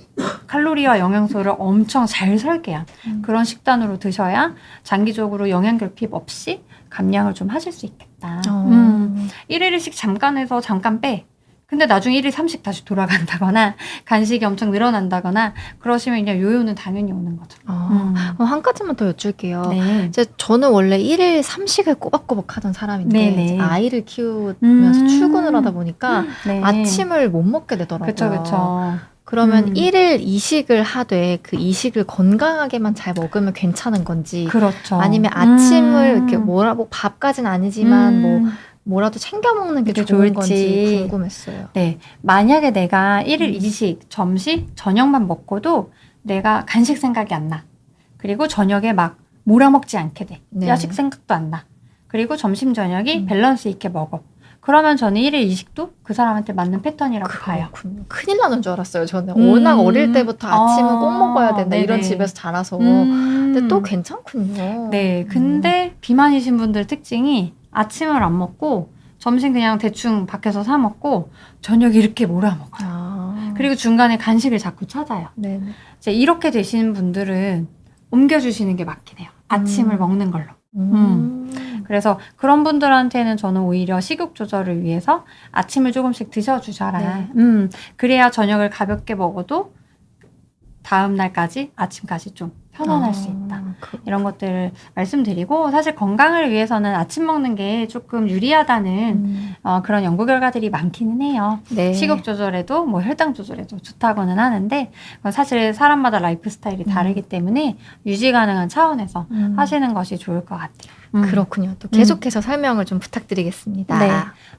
칼로리와 영양소를 엄청 잘 설계한 그런 식단으로 드셔야 장기적으로 영양 결핍 없이 감량을 좀 하실 수 있겠다. 1일 1식 잠깐 해서 잠깐 빼. 근데 나중에 1일 3식 다시 돌아간다거나 간식이 엄청 늘어난다거나 그러시면 그냥 요요는 당연히 오는 거죠. 한 가지만 더 여쭐게요. 네. 이제 저는 원래 1일 3식을 꼬박꼬박 하던 사람인데 네네. 이제 아이를 키우면서 출근을 하다 보니까 네. 아침을 못 먹게 되더라고요. 그쵸. 그러면 1일 2식을 하되 그 2식을 건강하게만 잘 먹으면 괜찮은 건지 그렇죠. 아니면 아침을 이렇게 뭐라고 밥까지는 아니지만 뭐라도 챙겨 먹는 게 그게 좋은 좋을지. 건지 궁금했어요. 네. 만약에 내가 1일 2식, 점심, 저녁만 먹고도 내가 간식 생각이 안 나. 그리고 저녁에 막 몰아먹지 않게 돼. 네. 야식 생각도 안 나. 그리고 점심, 저녁이 밸런스 있게 먹어. 그러면 저는 1일 2식도 그 사람한테 맞는 패턴이라고 봐요. 그렇군요. 큰일 나는 줄 알았어요. 저는 워낙 어릴 때부터 아침은 꼭 먹어야 된다 이런 네네. 집에서 자라서. 근데 또 괜찮군요. 네. 근데 비만이신 분들 특징이 아침을 안 먹고 점심 그냥 대충 밖에서 사 먹고 저녁 이렇게 몰아먹어요. 그리고 중간에 간식을 자꾸 찾아요. 네. 이제 이렇게 되시는 분들은 옮겨주시는 게 맞긴 해요. 아침을 먹는 걸로. 그래서 그런 분들한테는 저는 오히려 식욕 조절을 위해서 아침을 조금씩 드셔주셔라. 네. 그래야 저녁을 가볍게 먹어도 다음 날까지 아침까지 좀 편안할 수 있다. 이런 것들을 말씀드리고 사실 건강을 위해서는 아침 먹는 게 조금 유리하다는 그런 연구 결과들이 많기는 해요. 네. 식욕 조절에도 뭐 혈당 조절에도 좋다고는 하는데 사실 사람마다 라이프 스타일이 다르기 때문에 유지 가능한 차원에서 하시는 것이 좋을 것 같아요. 그렇군요. 또 계속해서 설명을 좀 부탁드리겠습니다. 네.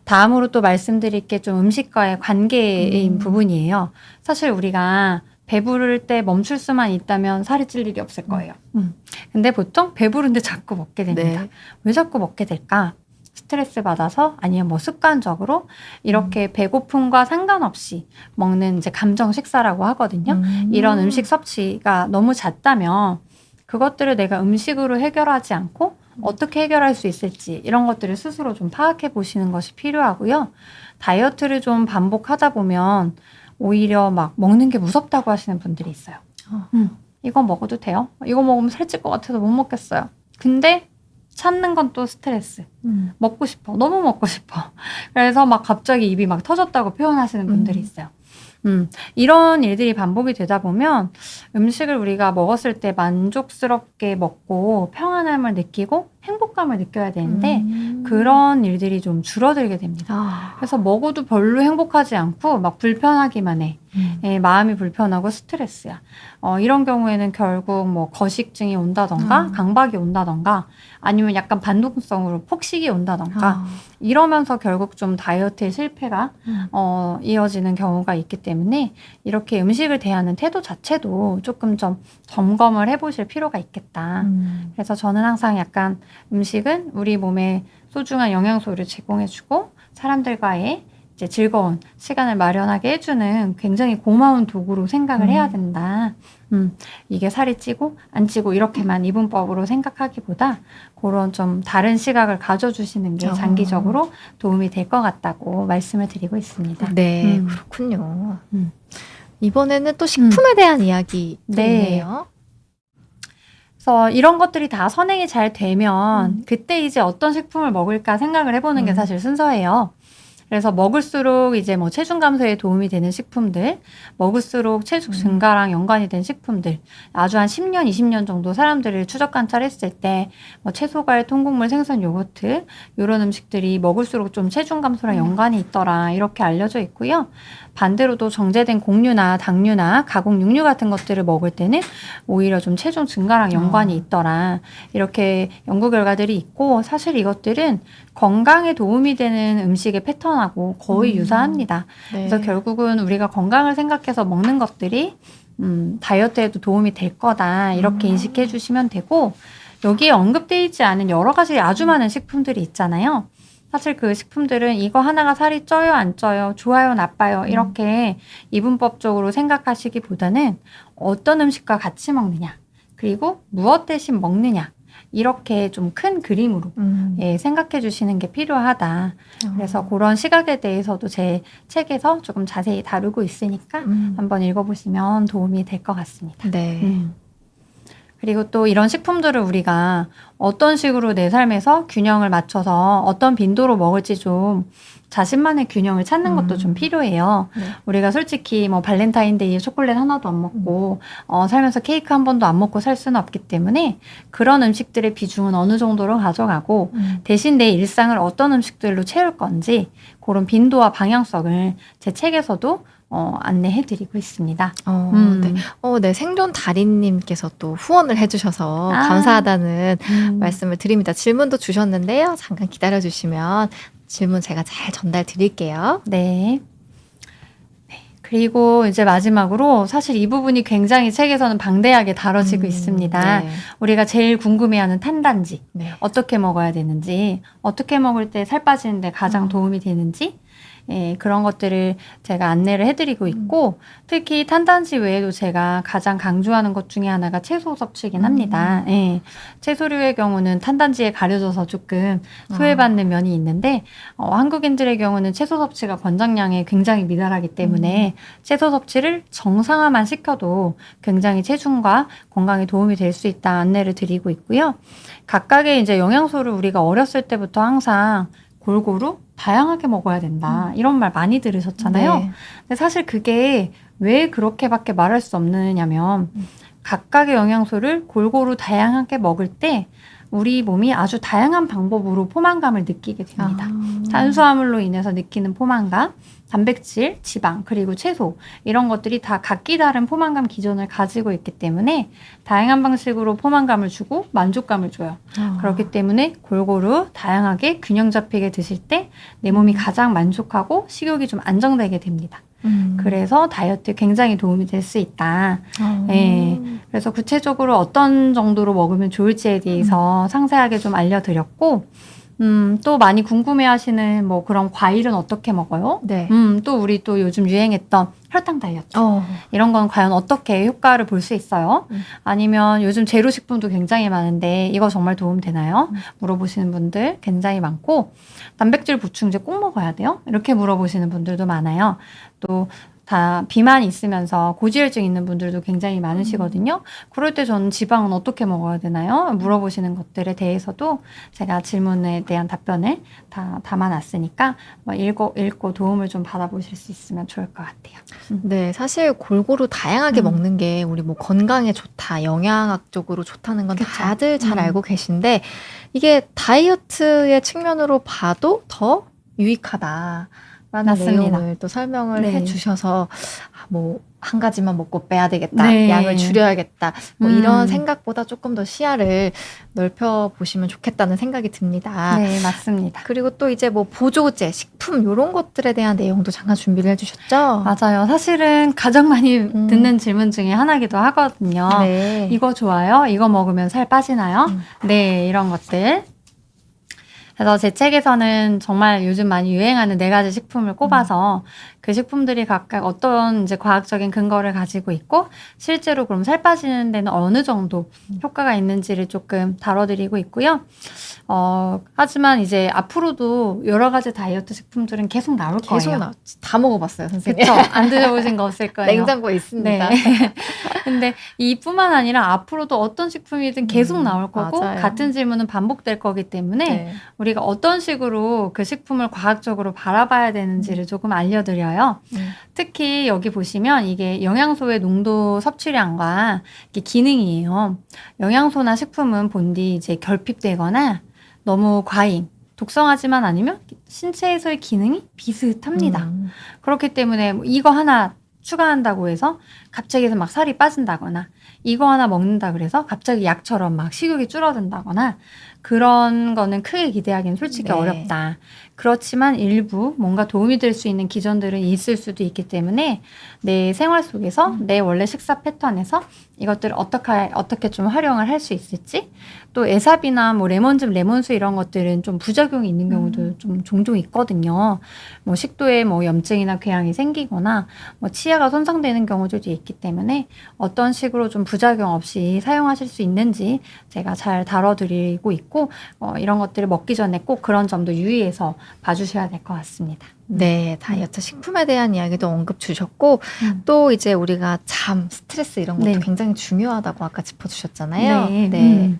다음으로 또 말씀드릴 게 좀 음식과의 관계인 부분이에요. 사실 우리가 배부를 때 멈출 수만 있다면 살이 찔 일이 없을 거예요. 근데 보통 배부른데 자꾸 먹게 됩니다. 네. 왜 자꾸 먹게 될까? 스트레스 받아서 아니면 뭐 습관적으로 이렇게 배고픔과 상관없이 먹는 이제 감정 식사라고 하거든요. 이런 음식 섭취가 너무 잦다면 그것들을 내가 음식으로 해결하지 않고 어떻게 해결할 수 있을지 이런 것들을 스스로 좀 파악해 보시는 것이 필요하고요. 다이어트를 좀 반복하다 보면 오히려 막 먹는 게 무섭다고 하시는 분들이 있어요. 이거 먹어도 돼요? 이거 먹으면 살찔 것 같아서 못 먹겠어요. 근데 찾는 건 또 스트레스. 먹고 싶어. 너무 먹고 싶어. 그래서 막 갑자기 입이 막 터졌다고 표현하시는 분들이 있어요. 이런 일들이 반복이 되다 보면 음식을 우리가 먹었을 때 만족스럽게 먹고 평안함을 느끼고 행복감을 느껴야 되는데 그런 일들이 좀 줄어들게 됩니다. 그래서 먹어도 별로 행복하지 않고 막 불편하기만 해. 마음이 불편하고 스트레스야. 이런 경우에는 결국 뭐 거식증이 온다던가 강박이 온다던가 아니면 약간 반동성으로 폭식이 온다던가 이러면서 결국 좀 다이어트의 실패가 이어지는 경우가 있기 때문에 이렇게 음식을 대하는 태도 자체도 조금 좀 점검을 해보실 필요가 있겠다. 그래서 저는 항상 약간 음식은 우리 몸에 소중한 영양소를 제공해주고 사람들과의 이제 즐거운 시간을 마련하게 해주는 굉장히 고마운 도구로 생각을 해야 된다. 이게 살이 찌고 안 찌고 이렇게만 이분법으로 생각하기보다 그런 좀 다른 시각을 가져주시는 게 장기적으로 도움이 될 것 같다고 말씀을 드리고 있습니다. 네, 그렇군요. 이번에는 또 식품에 대한 이야기 있네요. 그래서 이런 것들이 다 선행이 잘 되면 그때 이제 어떤 식품을 먹을까 생각을 해보는 게 사실 순서예요. 그래서 먹을수록 이제 뭐 체중 감소에 도움이 되는 식품들, 먹을수록 체중 증가랑 연관이 된 식품들, 아주 한 10년, 20년 정도 사람들을 추적 관찰했을 때 뭐 채소과일, 통곡물, 생선, 요거트 이런 음식들이 먹을수록 좀 체중 감소랑 연관이 있더라 이렇게 알려져 있고요. 반대로도 정제된 곡류나 당류나 가공 육류 같은 것들을 먹을 때는 오히려 좀 체중 증가랑 연관이 있더라 이렇게 연구 결과들이 있고 사실 이것들은 건강에 도움이 되는 음식의 패턴하고 거의 유사합니다. 네. 그래서 결국은 우리가 건강을 생각해서 먹는 것들이 다이어트에도 도움이 될 거다 이렇게 인식해 주시면 되고 여기에 언급되어 있지 않은 여러 가지 아주 많은 식품들이 있잖아요. 사실 그 식품들은 이거 하나가 살이 쪄요, 안 쪄요, 좋아요, 나빠요 이렇게 이분법적으로 생각하시기보다는 어떤 음식과 같이 먹느냐 그리고 무엇 대신 먹느냐 이렇게 좀 큰 그림으로 생각해 주시는 게 필요하다. 그래서 그런 시각에 대해서도 제 책에서 조금 자세히 다루고 있으니까 한번 읽어보시면 도움이 될 것 같습니다. 네. 그리고 또 이런 식품들을 우리가 어떤 식으로 내 삶에서 균형을 맞춰서 어떤 빈도로 먹을지 좀 자신만의 균형을 찾는 것도 좀 필요해요. 네. 우리가 솔직히 뭐 발렌타인데이에 초콜릿 하나도 안 먹고 살면서 케이크 한 번도 안 먹고 살 수는 없기 때문에 그런 음식들의 비중은 어느 정도로 가져가고 대신 내 일상을 어떤 음식들로 채울 건지 그런 빈도와 방향성을 제 책에서도 안내해드리고 있습니다. 네. 네. 생존 달인님께서 또 후원을 해주셔서 아. 감사하다는 말씀을 드립니다. 질문도 주셨는데요. 잠깐 기다려주시면 질문 제가 잘 전달 드릴게요. 네. 그리고 이제 마지막으로 사실 이 부분이 굉장히 책에서는 방대하게 다뤄지고 있습니다. 네. 우리가 제일 궁금해하는 탄단지, 네. 어떻게 먹어야 되는지, 어떻게 먹을 때 살 빠지는데 가장 도움이 되는지, 그런 것들을 제가 안내를 해드리고 있고, 특히 탄단지 외에도 제가 가장 강조하는 것 중에 하나가 채소 섭취이긴 합니다. 채소류의 경우는 탄단지에 가려져서 조금 소외받는 면이 있는데, 한국인들의 경우는 채소 섭취가 권장량에 굉장히 미달하기 때문에 채소 섭취를 정상화만 시켜도 굉장히 체중과 건강에 도움이 될 수 있다 안내를 드리고 있고요. 각각의 이제 영양소를 우리가 어렸을 때부터 항상 골고루 다양하게 먹어야 된다. 이런 말 많이 들으셨잖아요. 네. 근데 사실 그게 왜 그렇게밖에 말할 수 없느냐면 각각의 영양소를 골고루 다양하게 먹을 때 우리 몸이 아주 다양한 방법으로 포만감을 느끼게 됩니다. 탄수화물로 인해서 느끼는 포만감, 단백질, 지방, 그리고 채소 이런 것들이 다 각기 다른 포만감 기준을 가지고 있기 때문에 다양한 방식으로 포만감을 주고 만족감을 줘요. 그렇기 때문에 골고루 다양하게 균형 잡히게 드실 때 내 몸이 가장 만족하고 식욕이 좀 안정되게 됩니다. 그래서 다이어트에 굉장히 도움이 될 수 있다. 네. 그래서 구체적으로 어떤 정도로 먹으면 좋을지에 대해서 상세하게 좀 알려드렸고, 또 많이 궁금해하시는 뭐 그런 과일은 어떻게 먹어요? 네. 또 우리 또 요즘 유행했던 혈당 다이어트. 어. 이런 건 과연 어떻게 효과를 볼 수 있어요? 아니면 요즘 제로식품도 굉장히 많은데 이거 정말 도움 되나요? 물어보시는 분들 굉장히 많고, 단백질 보충제 꼭 먹어야 돼요? 이렇게 물어보시는 분들도 많아요. 또 다 비만이 있으면서 고지혈증 있는 분들도 굉장히 많으시거든요. 그럴 때 저는 지방은 어떻게 먹어야 되나요? 물어보시는 것들에 대해서도 제가 질문에 대한 답변을 다 담아놨으니까 읽고 도움을 좀 받아보실 수 있으면 좋을 것 같아요. 네, 사실 골고루 다양하게 먹는 게 우리 뭐 건강에 좋다, 영양학적으로 좋다는 건 그쵸. 다들 잘 알고 계신데 이게 다이어트의 측면으로 봐도 더 유익하다. 라는 맞습니다. 내용을 또 설명을 네. 해주셔서 뭐 한 가지만 먹고 빼야 되겠다, 네. 양을 줄여야겠다, 뭐 음. 이런 생각보다 조금 더 시야를 넓혀 보시면 좋겠다는 생각이 듭니다. 네, 맞습니다. 그리고 또 이제 뭐 보조제, 식품 이런 것들에 대한 내용도 잠깐 준비를 해주셨죠? 맞아요. 사실은 가장 많이 듣는 질문 중에 하나기도 하거든요. 네. 이거 좋아요? 이거 먹으면 살 빠지나요? 네, 이런 것들. 그래서 제 책에서는 정말 요즘 많이 유행하는 4가지 식품을 꼽아서 그 식품들이 각각 어떤 이제 과학적인 근거를 가지고 있고 실제로 그럼 살 빠지는 데는 어느 정도 효과가 있는지를 조금 다뤄드리고 있고요. 하지만 이제 앞으로도 여러 가지 다이어트 식품들은 계속 나올 계속 거예요. 다 먹어봤어요, 선생님. 그쵸? 안 드셔보신 거 없을 거예요. 냉장고에 있습니다. 네. 근데 이뿐만 아니라 앞으로도 어떤 식품이든 계속 나올 거고 맞아요. 같은 질문은 반복될 거기 때문에 네. 우리가 어떤 식으로 그 식품을 과학적으로 바라봐야 되는지를 조금 알려드려요. 특히 여기 보시면 이게 영양소의 농도 섭취량과 이게 기능이에요. 영양소나 식품은 본디 이제 결핍되거나 너무 과잉, 독성하지만 않으면 신체에서의 기능이 비슷합니다. 그렇기 때문에 뭐 이거 하나 추가한다고 해서 갑자기 해서 막 살이 빠진다거나 이거 하나 먹는다 그래서 갑자기 약처럼 막 식욕이 줄어든다거나 그런 거는 크게 기대하기는 솔직히 네. 어렵다. 그렇지만 일부 뭔가 도움이 될 수 있는 기전들은 있을 수도 있기 때문에 내 생활 속에서 내 원래 식사 패턴에서 이것들을 어떻게 좀 활용을 할 수 있을지, 또 에사비나 뭐 레몬즙, 레몬수 이런 것들은 좀 부작용이 있는 경우도 좀 종종 있거든요. 뭐 식도에 뭐 염증이나 궤양이 생기거나 뭐 치아가 손상되는 경우들도 있기 때문에 어떤 식으로 좀 부작용 없이 사용하실 수 있는지 제가 잘 다뤄드리고 있고, 이런 것들을 먹기 전에 꼭 그런 점도 유의해서 봐주셔야 될 것 같습니다. 네, 다이어트 식품에 대한 이야기도 언급 주셨고 또 이제 우리가 잠, 스트레스 이런 것도 네. 굉장히 중요하다고 아까 짚어주셨잖아요. 네.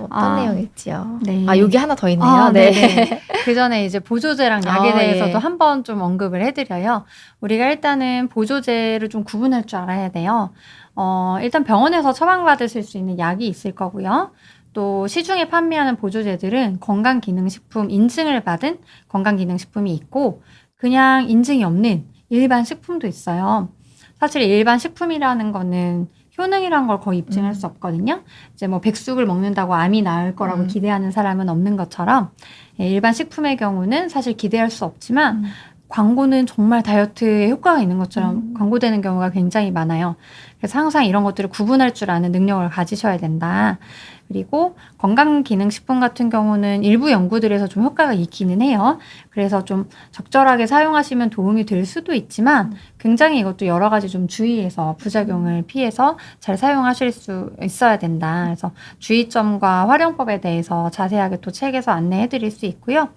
어떤 내용일지요? 네. 여기 하나 더 있네요. 네. 네네. 그 전에 이제 보조제랑 약에 대해서도 예. 한번 좀 언급을 해드려요. 우리가 일단은 보조제를 좀 구분할 줄 알아야 돼요. 일단 병원에서 처방받으실 수 있는 약이 있을 거고요. 또 시중에 판매하는 보조제들은 건강기능식품 인증을 받은 건강기능식품이 있고 그냥 인증이 없는 일반 식품도 있어요. 사실 일반 식품이라는 거는 효능이란 걸 거의 입증할 수 없거든요. 이제 뭐 백숙을 먹는다고 암이 나을 거라고 기대하는 사람은 없는 것처럼 일반 식품의 경우는 사실 기대할 수 없지만 광고는 정말 다이어트에 효과가 있는 것처럼 광고되는 경우가 굉장히 많아요. 그래서 항상 이런 것들을 구분할 줄 아는 능력을 가지셔야 된다. 그리고 건강기능식품 같은 경우는 일부 연구들에서 좀 효과가 있기는 해요. 그래서 좀 적절하게 사용하시면 도움이 될 수도 있지만 굉장히 이것도 여러 가지 좀 주의해서 부작용을 피해서 잘 사용하실 수 있어야 된다. 그래서 주의점과 활용법에 대해서 자세하게 또 책에서 안내해 드릴 수 있고요.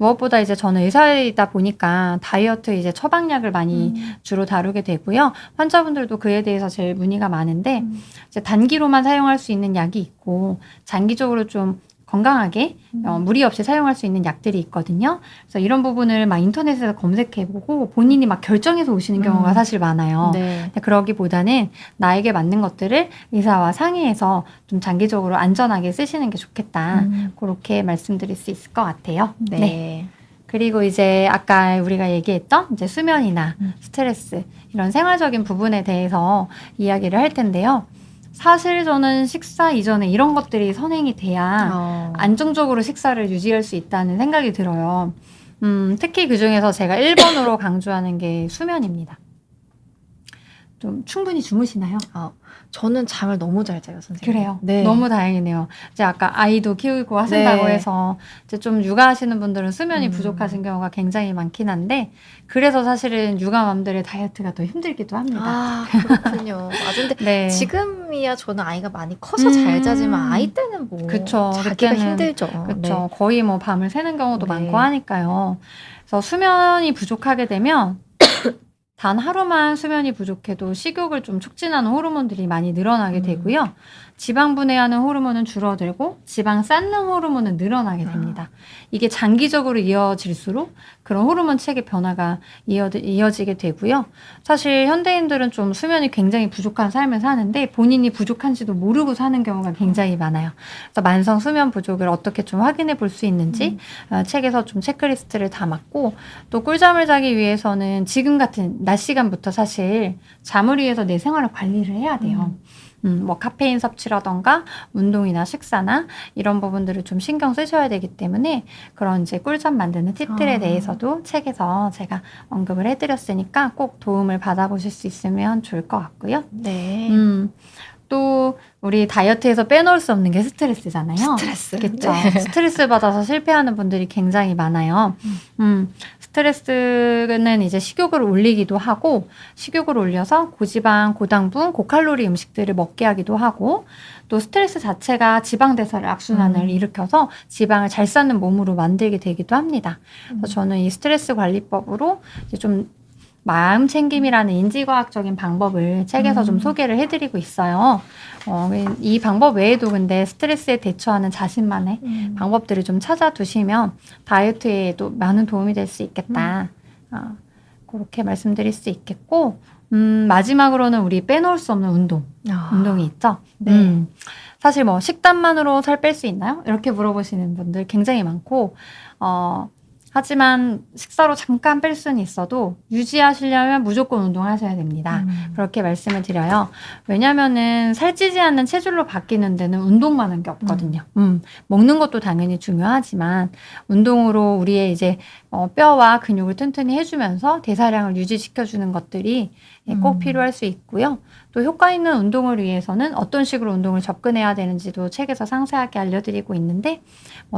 무엇보다 이제 저는 의사이다 보니까 다이어트 이제 처방약을 많이 주로 다루게 되고요. 환자분들도 그에 대해서 제일 문의가 많은데 이제 단기로만 사용할 수 있는 약이 있고 장기적으로 좀 건강하게 무리 없이 사용할 수 있는 약들이 있거든요. 그래서 이런 부분을 막 인터넷에서 검색해보고 본인이 막 결정해서 오시는 경우가 사실 많아요. 네. 근데 그러기보다는 나에게 맞는 것들을 의사와 상의해서 좀 장기적으로 안전하게 쓰시는 게 좋겠다. 그렇게 말씀드릴 수 있을 것 같아요. 네. 그리고 이제 아까 우리가 얘기했던 이제 수면이나 스트레스 이런 생활적인 부분에 대해서 이야기를 할 텐데요. 사실 저는 식사 이전에 이런 것들이 선행이 돼야 안정적으로 식사를 유지할 수 있다는 생각이 들어요. 특히 그중에서 제가 1번으로 강조하는 게 수면입니다. 좀 충분히 주무시나요? 저는 잠을 너무 잘 자요, 선생님. 그래요. 네. 너무 다행이네요. 이제 아까 아이도 키우고 하신다고 네. 해서 이제 좀 육아하시는 분들은 수면이 부족하신 경우가 굉장히 많긴 한데 그래서 사실은 육아맘들의 다이어트가 더 힘들기도 합니다. 그렇군요. 근데 네. 지금이야 저는 아이가 많이 커서 잘 자지만 아이 때는 뭐 그쵸. 자기가 그때는 힘들죠. 그렇죠. 거의 뭐 밤을 새는 경우도 네. 많고 하니까요. 그래서 수면이 부족하게 되면 단 하루만 수면이 부족해도 식욕을 좀 촉진하는 호르몬들이 많이 늘어나게 되고요. 지방 분해하는 호르몬은 줄어들고 지방 쌓는 호르몬은 늘어나게 됩니다. 이게 장기적으로 이어질수록 그런 호르몬 체계 변화가 이어지게 되고요. 사실 현대인들은 좀 수면이 굉장히 부족한 삶을 사는데 본인이 부족한지도 모르고 사는 경우가 굉장히 많아요. 그래서 만성 수면 부족을 어떻게 좀 확인해 볼 수 있는지 책에서 좀 체크리스트를 담았고 또 꿀잠을 자기 위해서는 지금 같은 낮 시간부터 사실 잠을 위해서 내 생활을 관리를 해야 돼요. 뭐 카페인 섭취라던가 운동이나 식사나 이런 부분들을 좀 신경 쓰셔야 되기 때문에 그런 이제 꿀잠 만드는 팁들에 대해서도 책에서 제가 언급을 해드렸으니까 꼭 도움을 받아보실 수 있으면 좋을 것 같고요. 네. 또 우리 다이어트에서 빼놓을 수 없는 게 스트레스잖아요. 스트레스. 그렇죠. 네. 스트레스 받아서 실패하는 분들이 굉장히 많아요. 스트레스는 이제 식욕을 올리기도 하고 식욕을 올려서 고지방, 고당분, 고칼로리 음식들을 먹게 하기도 하고 또 스트레스 자체가 지방 대사를 악순환을 일으켜서 지방을 잘 쌓는 몸으로 만들게 되기도 합니다. 그래서 저는 이 스트레스 관리법으로 이제 좀 마음 챙김이라는 인지과학적인 방법을 책에서 좀 소개를 해드리고 있어요. 이 방법 외에도 근데 스트레스에 대처하는 자신만의 방법들을 좀 찾아두시면 다이어트에도 많은 도움이 될 수 있겠다. 그렇게 말씀드릴 수 있겠고, 마지막으로는 우리 빼놓을 수 없는 운동이 있죠. 네. 사실 뭐 식단만으로 살 뺄 수 있나요? 이렇게 물어보시는 분들 굉장히 많고, 하지만 식사로 잠깐 뺄 수는 있어도 유지하시려면 무조건 운동하셔야 됩니다. 그렇게 말씀을 드려요. 왜냐면은 살찌지 않는 체질로 바뀌는 데는 운동만 한 게 없거든요. 먹는 것도 당연히 중요하지만 운동으로 우리의 이제 뼈와 근육을 튼튼히 해주면서 대사량을 유지시켜주는 것들이 꼭 필요할 수 있고요. 또 효과 있는 운동을 위해서는 어떤 식으로 운동을 접근해야 되는지도 책에서 상세하게 알려드리고 있는데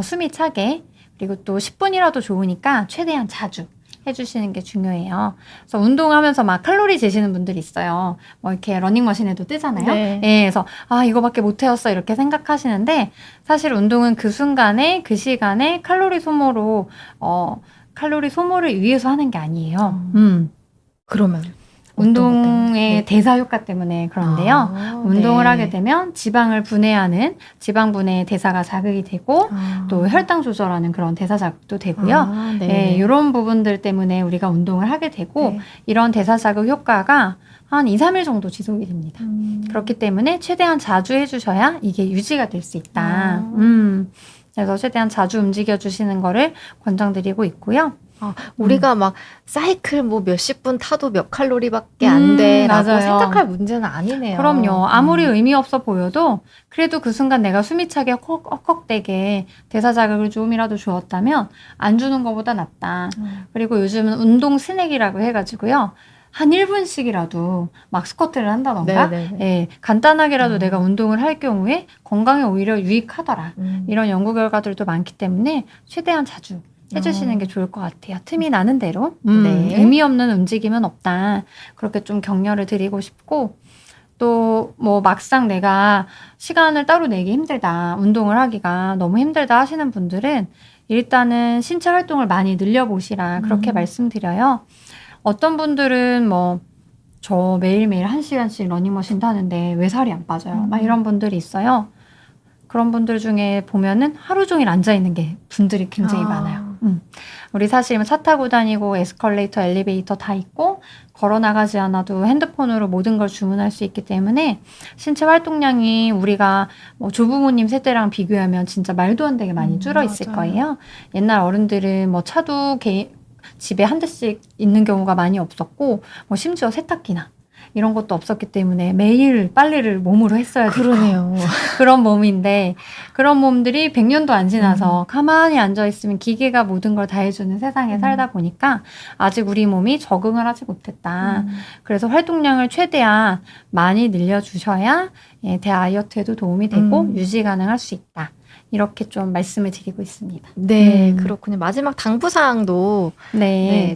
숨이 차게 그리고 또 10분이라도 좋으니까 최대한 자주 해주시는 게 중요해요. 그래서 운동하면서 막 칼로리 재시는 분들이 있어요. 뭐 이렇게 러닝머신에도 뜨잖아요. 네. 예, 그래서 이거밖에 못 해왔어 이렇게 생각하시는데 사실 운동은 그 순간에 그 시간에 칼로리 소모를 위해서 하는 게 아니에요. 그러면 운동의 네. 대사 효과 때문에 그런데요. 운동을 하게 되면 지방을 분해하는 지방 분해 대사가 자극이 되고 또 혈당 조절하는 그런 대사 자극도 되고요. 네, 이런 부분들 때문에 우리가 운동을 하게 되고 이런 대사 자극 효과가 한 2, 3일 정도 지속이 됩니다. 그렇기 때문에 최대한 자주 해주셔야 이게 유지가 될 수 있다. 그래서 최대한 자주 움직여 주시는 거를 권장드리고 있고요. 우리가 막 사이클 뭐 몇십 분 타도 몇 칼로리밖에 안 돼라고 맞아요. 생각할 문제는 아니네요. 그럼요. 아무리 의미 없어 보여도 그래도 그 순간 내가 숨이 차게 헉헉대게 대사 자극을 조금이라도 주었다면 안 주는 것보다 낫다. 그리고 요즘은 운동 스낵이라고 해가지고요. 한 1분씩이라도 막 스쿼트를 한다던가 예, 간단하게라도 내가 운동을 할 경우에 건강에 오히려 유익하더라. 이런 연구 결과들도 많기 때문에 최대한 자주 해주시는 게 좋을 것 같아요. 틈이 나는 대로. 의미 없는 움직임은 없다. 그렇게 좀 격려를 드리고 싶고 또 뭐 막상 내가 시간을 따로 내기 힘들다. 운동을 하기가 너무 힘들다 하시는 분들은 일단은 신체 활동을 많이 늘려보시라. 그렇게 말씀드려요. 어떤 분들은 뭐 저 매일매일 1시간씩 러닝머신 타는데 왜 살이 안 빠져요? 막 이런 분들이 있어요. 그런 분들 중에 보면은 하루 종일 앉아있는 게 분들이 굉장히 많아요. 우리 사실 차 타고 다니고 에스컬레이터, 엘리베이터 다 있고 걸어 나가지 않아도 핸드폰으로 모든 걸 주문할 수 있기 때문에 신체 활동량이 우리가 뭐 조부모님 세대랑 비교하면 진짜 말도 안 되게 많이 줄어 있을 거예요. 옛날 어른들은 뭐 차도 집에 한 대씩 있는 경우가 많이 없었고 뭐 심지어 세탁기나 이런 것도 없었기 때문에 매일 빨래를 몸으로 했어야 되고 그러네요. 그런 몸인데 그런 몸들이 100년도 안 지나서 가만히 앉아있으면 기계가 모든 걸 다 해주는 세상에 살다 보니까 아직 우리 몸이 적응을 하지 못했다. 그래서 활동량을 최대한 많이 늘려주셔야 다이어트에도 도움이 되고 유지 가능할 수 있다. 이렇게 좀 말씀을 드리고 있습니다. 네, 그렇군요. 마지막 당부사항도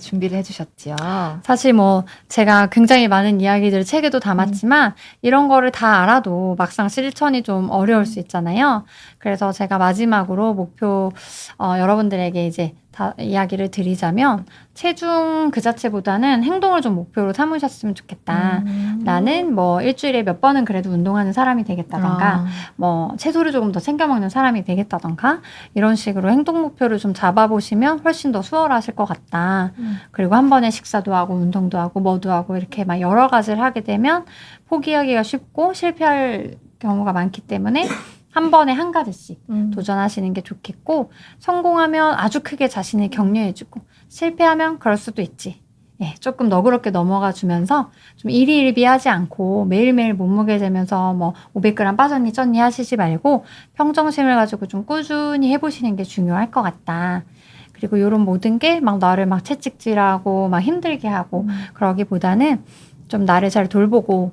준비를 해주셨지요. 사실 뭐 제가 굉장히 많은 이야기들을 책에도 담았지만 이런 거를 다 알아도 막상 실천이 좀 어려울 수 있잖아요. 그래서 제가 마지막으로 목표 여러분들에게 이제 이야기를 드리자면 체중 그 자체보다는 행동을 좀 목표로 삼으셨으면 좋겠다. 나는 뭐 일주일에 몇 번은 그래도 운동하는 사람이 되겠다던가 뭐 채소를 조금 더 챙겨 먹는 사람이 되겠다던가 이런 식으로 행동 목표를 좀 잡아보시면 훨씬 더 수월하실 것 같다. 그리고 한 번에 식사도 하고 운동도 하고 뭐도 하고 이렇게 막 여러 가지를 하게 되면 포기하기가 쉽고 실패할 경우가 많기 때문에 한 번에 한 가지씩 도전하시는 게 좋겠고 성공하면 아주 크게 자신을 격려해주고 실패하면 그럴 수도 있지. 조금 너그럽게 넘어가 주면서 좀 일희일비하지 않고 매일매일 몸무게 재면서 뭐 500g 빠졌니 쪘니 하시지 말고 평정심을 가지고 좀 꾸준히 해보시는 게 중요할 것 같다. 그리고 이런 모든 게 막 나를 막 채찍질하고 막 힘들게 하고 그러기보다는 좀 나를 잘 돌보고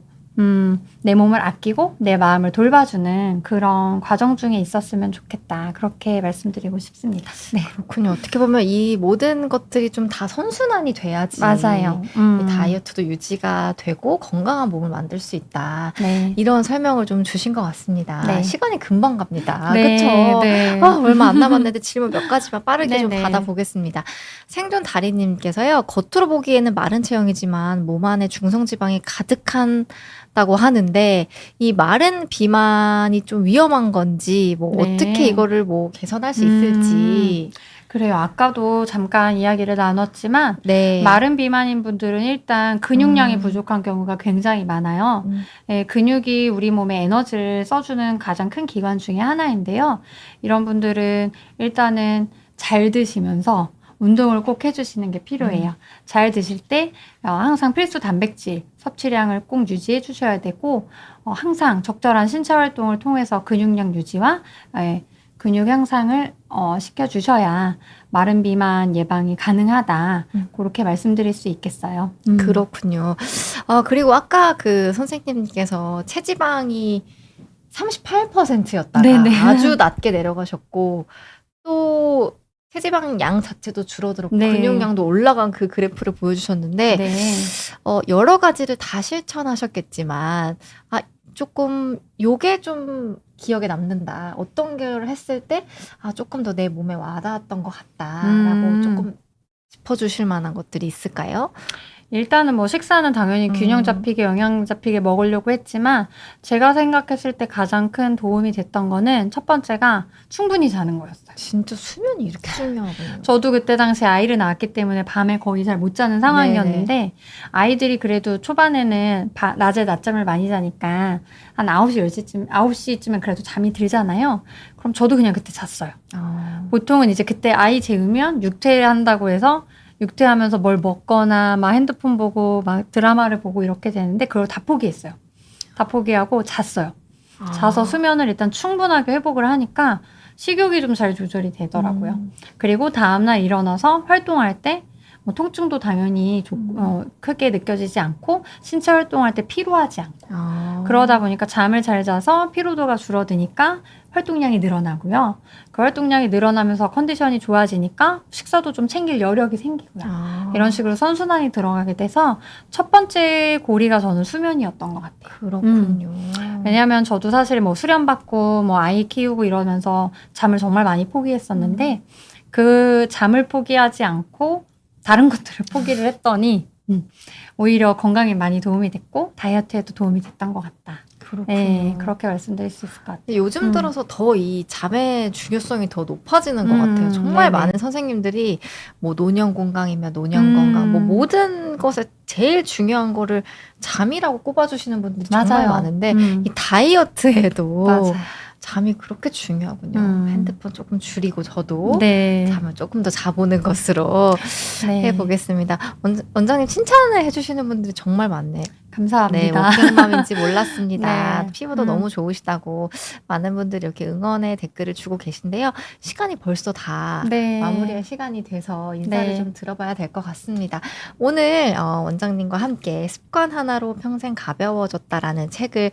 내 몸을 아끼고 내 마음을 돌봐주는 그런 과정 중에 있었으면 좋겠다. 그렇게 말씀드리고 싶습니다. 네. 그렇군요. 어떻게 보면 이 모든 것들이 좀 다 선순환이 돼야지. 맞아요. 이 다이어트도 유지가 되고 건강한 몸을 만들 수 있다. 이런 설명을 좀 주신 것 같습니다. 시간이 금방 갑니다. 그렇죠. 얼마 안 남았는데 질문 몇 가지만 빠르게 좀 받아보겠습니다. 생존 다리님께서요. 겉으로 보기에는 마른 체형이지만 몸 안에 중성지방이 가득한다고 하는데 이 마른 비만이 좀 위험한 건지 뭐 어떻게 이거를 뭐 개선할 수 있을지. 그래요. 아까도 잠깐 이야기를 나눴지만 마른 비만인 분들은 일단 근육량이 부족한 경우가 굉장히 많아요. 근육이 우리 몸에 에너지를 써주는 가장 큰 기관 중에 하나인데요. 이런 분들은 일단은 잘 드시면서 운동을 꼭 해주시는 게 필요해요. 잘 드실 때 항상 필수 단백질 섭취량을 꼭 유지해 주셔야 되고 항상 적절한 신체 활동을 통해서 근육량 유지와 근육 향상을 시켜주셔야 마른 비만 예방이 가능하다. 그렇게 말씀드릴 수 있겠어요. 그렇군요. 그리고 아까 그 선생님께서 체지방이 38%였다가 아주 낮게 내려가셨고 또 체지방 양 자체도 줄어들었고 근육량도 올라간 그 그래프를 보여주셨는데 여러 가지를 다 실천하셨겠지만 조금 요게 좀 기억에 남는다. 어떤 걸 했을 때 조금 더 내 몸에 와닿았던 것 같다라고 조금 짚어주실 만한 것들이 있을까요? 일단은 뭐 식사는 당연히 균형 잡히게 영양 잡히게 먹으려고 했지만 제가 생각했을 때 가장 큰 도움이 됐던 거는 첫 번째가 충분히 자는 거였어요. 진짜 수면이 이렇게 중요하군요. 저도 그때 당시에 아이를 낳았기 때문에 밤에 거의 잘 못 자는 상황이었는데 아이들이 그래도 초반에는 낮에 낮잠을 많이 자니까 한 9시, 10시쯤, 9시쯤엔 그래도 잠이 들잖아요. 그럼 저도 그냥 그때 잤어요. 보통은 이제 그때 아이 재우면 육퇴한다고 해서 육퇴하면서 뭘 먹거나 막 핸드폰 보고 막 드라마를 보고 이렇게 되는데 그걸 다 포기했어요. 다 포기하고 잤어요. 자서 수면을 일단 충분하게 회복을 하니까 식욕이 좀 잘 조절이 되더라고요. 그리고 다음날 일어나서 활동할 때 뭐 통증도 당연히 크게 느껴지지 않고 신체 활동할 때 피로하지 않고 그러다 보니까 잠을 잘 자서 피로도가 줄어드니까 활동량이 늘어나고요. 그 활동량이 늘어나면서 컨디션이 좋아지니까 식사도 좀 챙길 여력이 생기고요. 이런 식으로 선순환이 들어가게 돼서 첫 번째 고리가 저는 수면이었던 것 같아요. 그렇군요. 왜냐하면 저도 사실 뭐 수련받고 뭐 아이 키우고 이러면서 잠을 정말 많이 포기했었는데 그 잠을 포기하지 않고 다른 것들을 포기를 했더니 오히려 건강에 많이 도움이 됐고 다이어트에도 도움이 됐던 것 같다. 그렇군요. 네, 그렇게 말씀드릴 수 있을 것 같아요. 요즘 들어서 더 이 잠의 중요성이 더 높아지는 것 같아요. 정말 네네. 많은 선생님들이 뭐 노년 건강이면 노년 건강, 뭐 모든 것에 제일 중요한 거를 잠이라고 꼽아주시는 분들이 정말 맞아요. 많은데 이 다이어트에도 맞아요. 잠이 그렇게 중요하군요. 핸드폰 조금 줄이고 저도 네. 잠을 조금 더 자보는 것으로 네. 해보겠습니다. 원장님 칭찬을 해주시는 분들이 정말 많네. 감사합니다. 네, 워킹맘인지 몰랐습니다. 네. 피부도 너무 좋으시다고 많은 분들이 이렇게 응원의 댓글을 주고 계신데요. 시간이 벌써 다 네. 마무리할 시간이 돼서 인사를 네. 좀 들어봐야 될 것 같습니다. 오늘 원장님과 함께 습관 하나로 평생 가벼워졌다라는 책을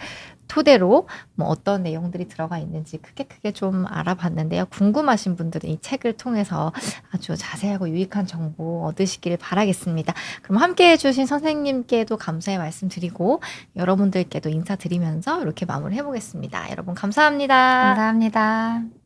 토대로 뭐 어떤 내용들이 들어가 있는지 크게 좀 알아봤는데요. 궁금하신 분들은 이 책을 통해서 아주 자세하고 유익한 정보 얻으시길 바라겠습니다. 그럼 함께 해주신 선생님께도 감사의 말씀 드리고 여러분들께도 인사드리면서 이렇게 마무리해보겠습니다. 여러분 감사합니다. 감사합니다.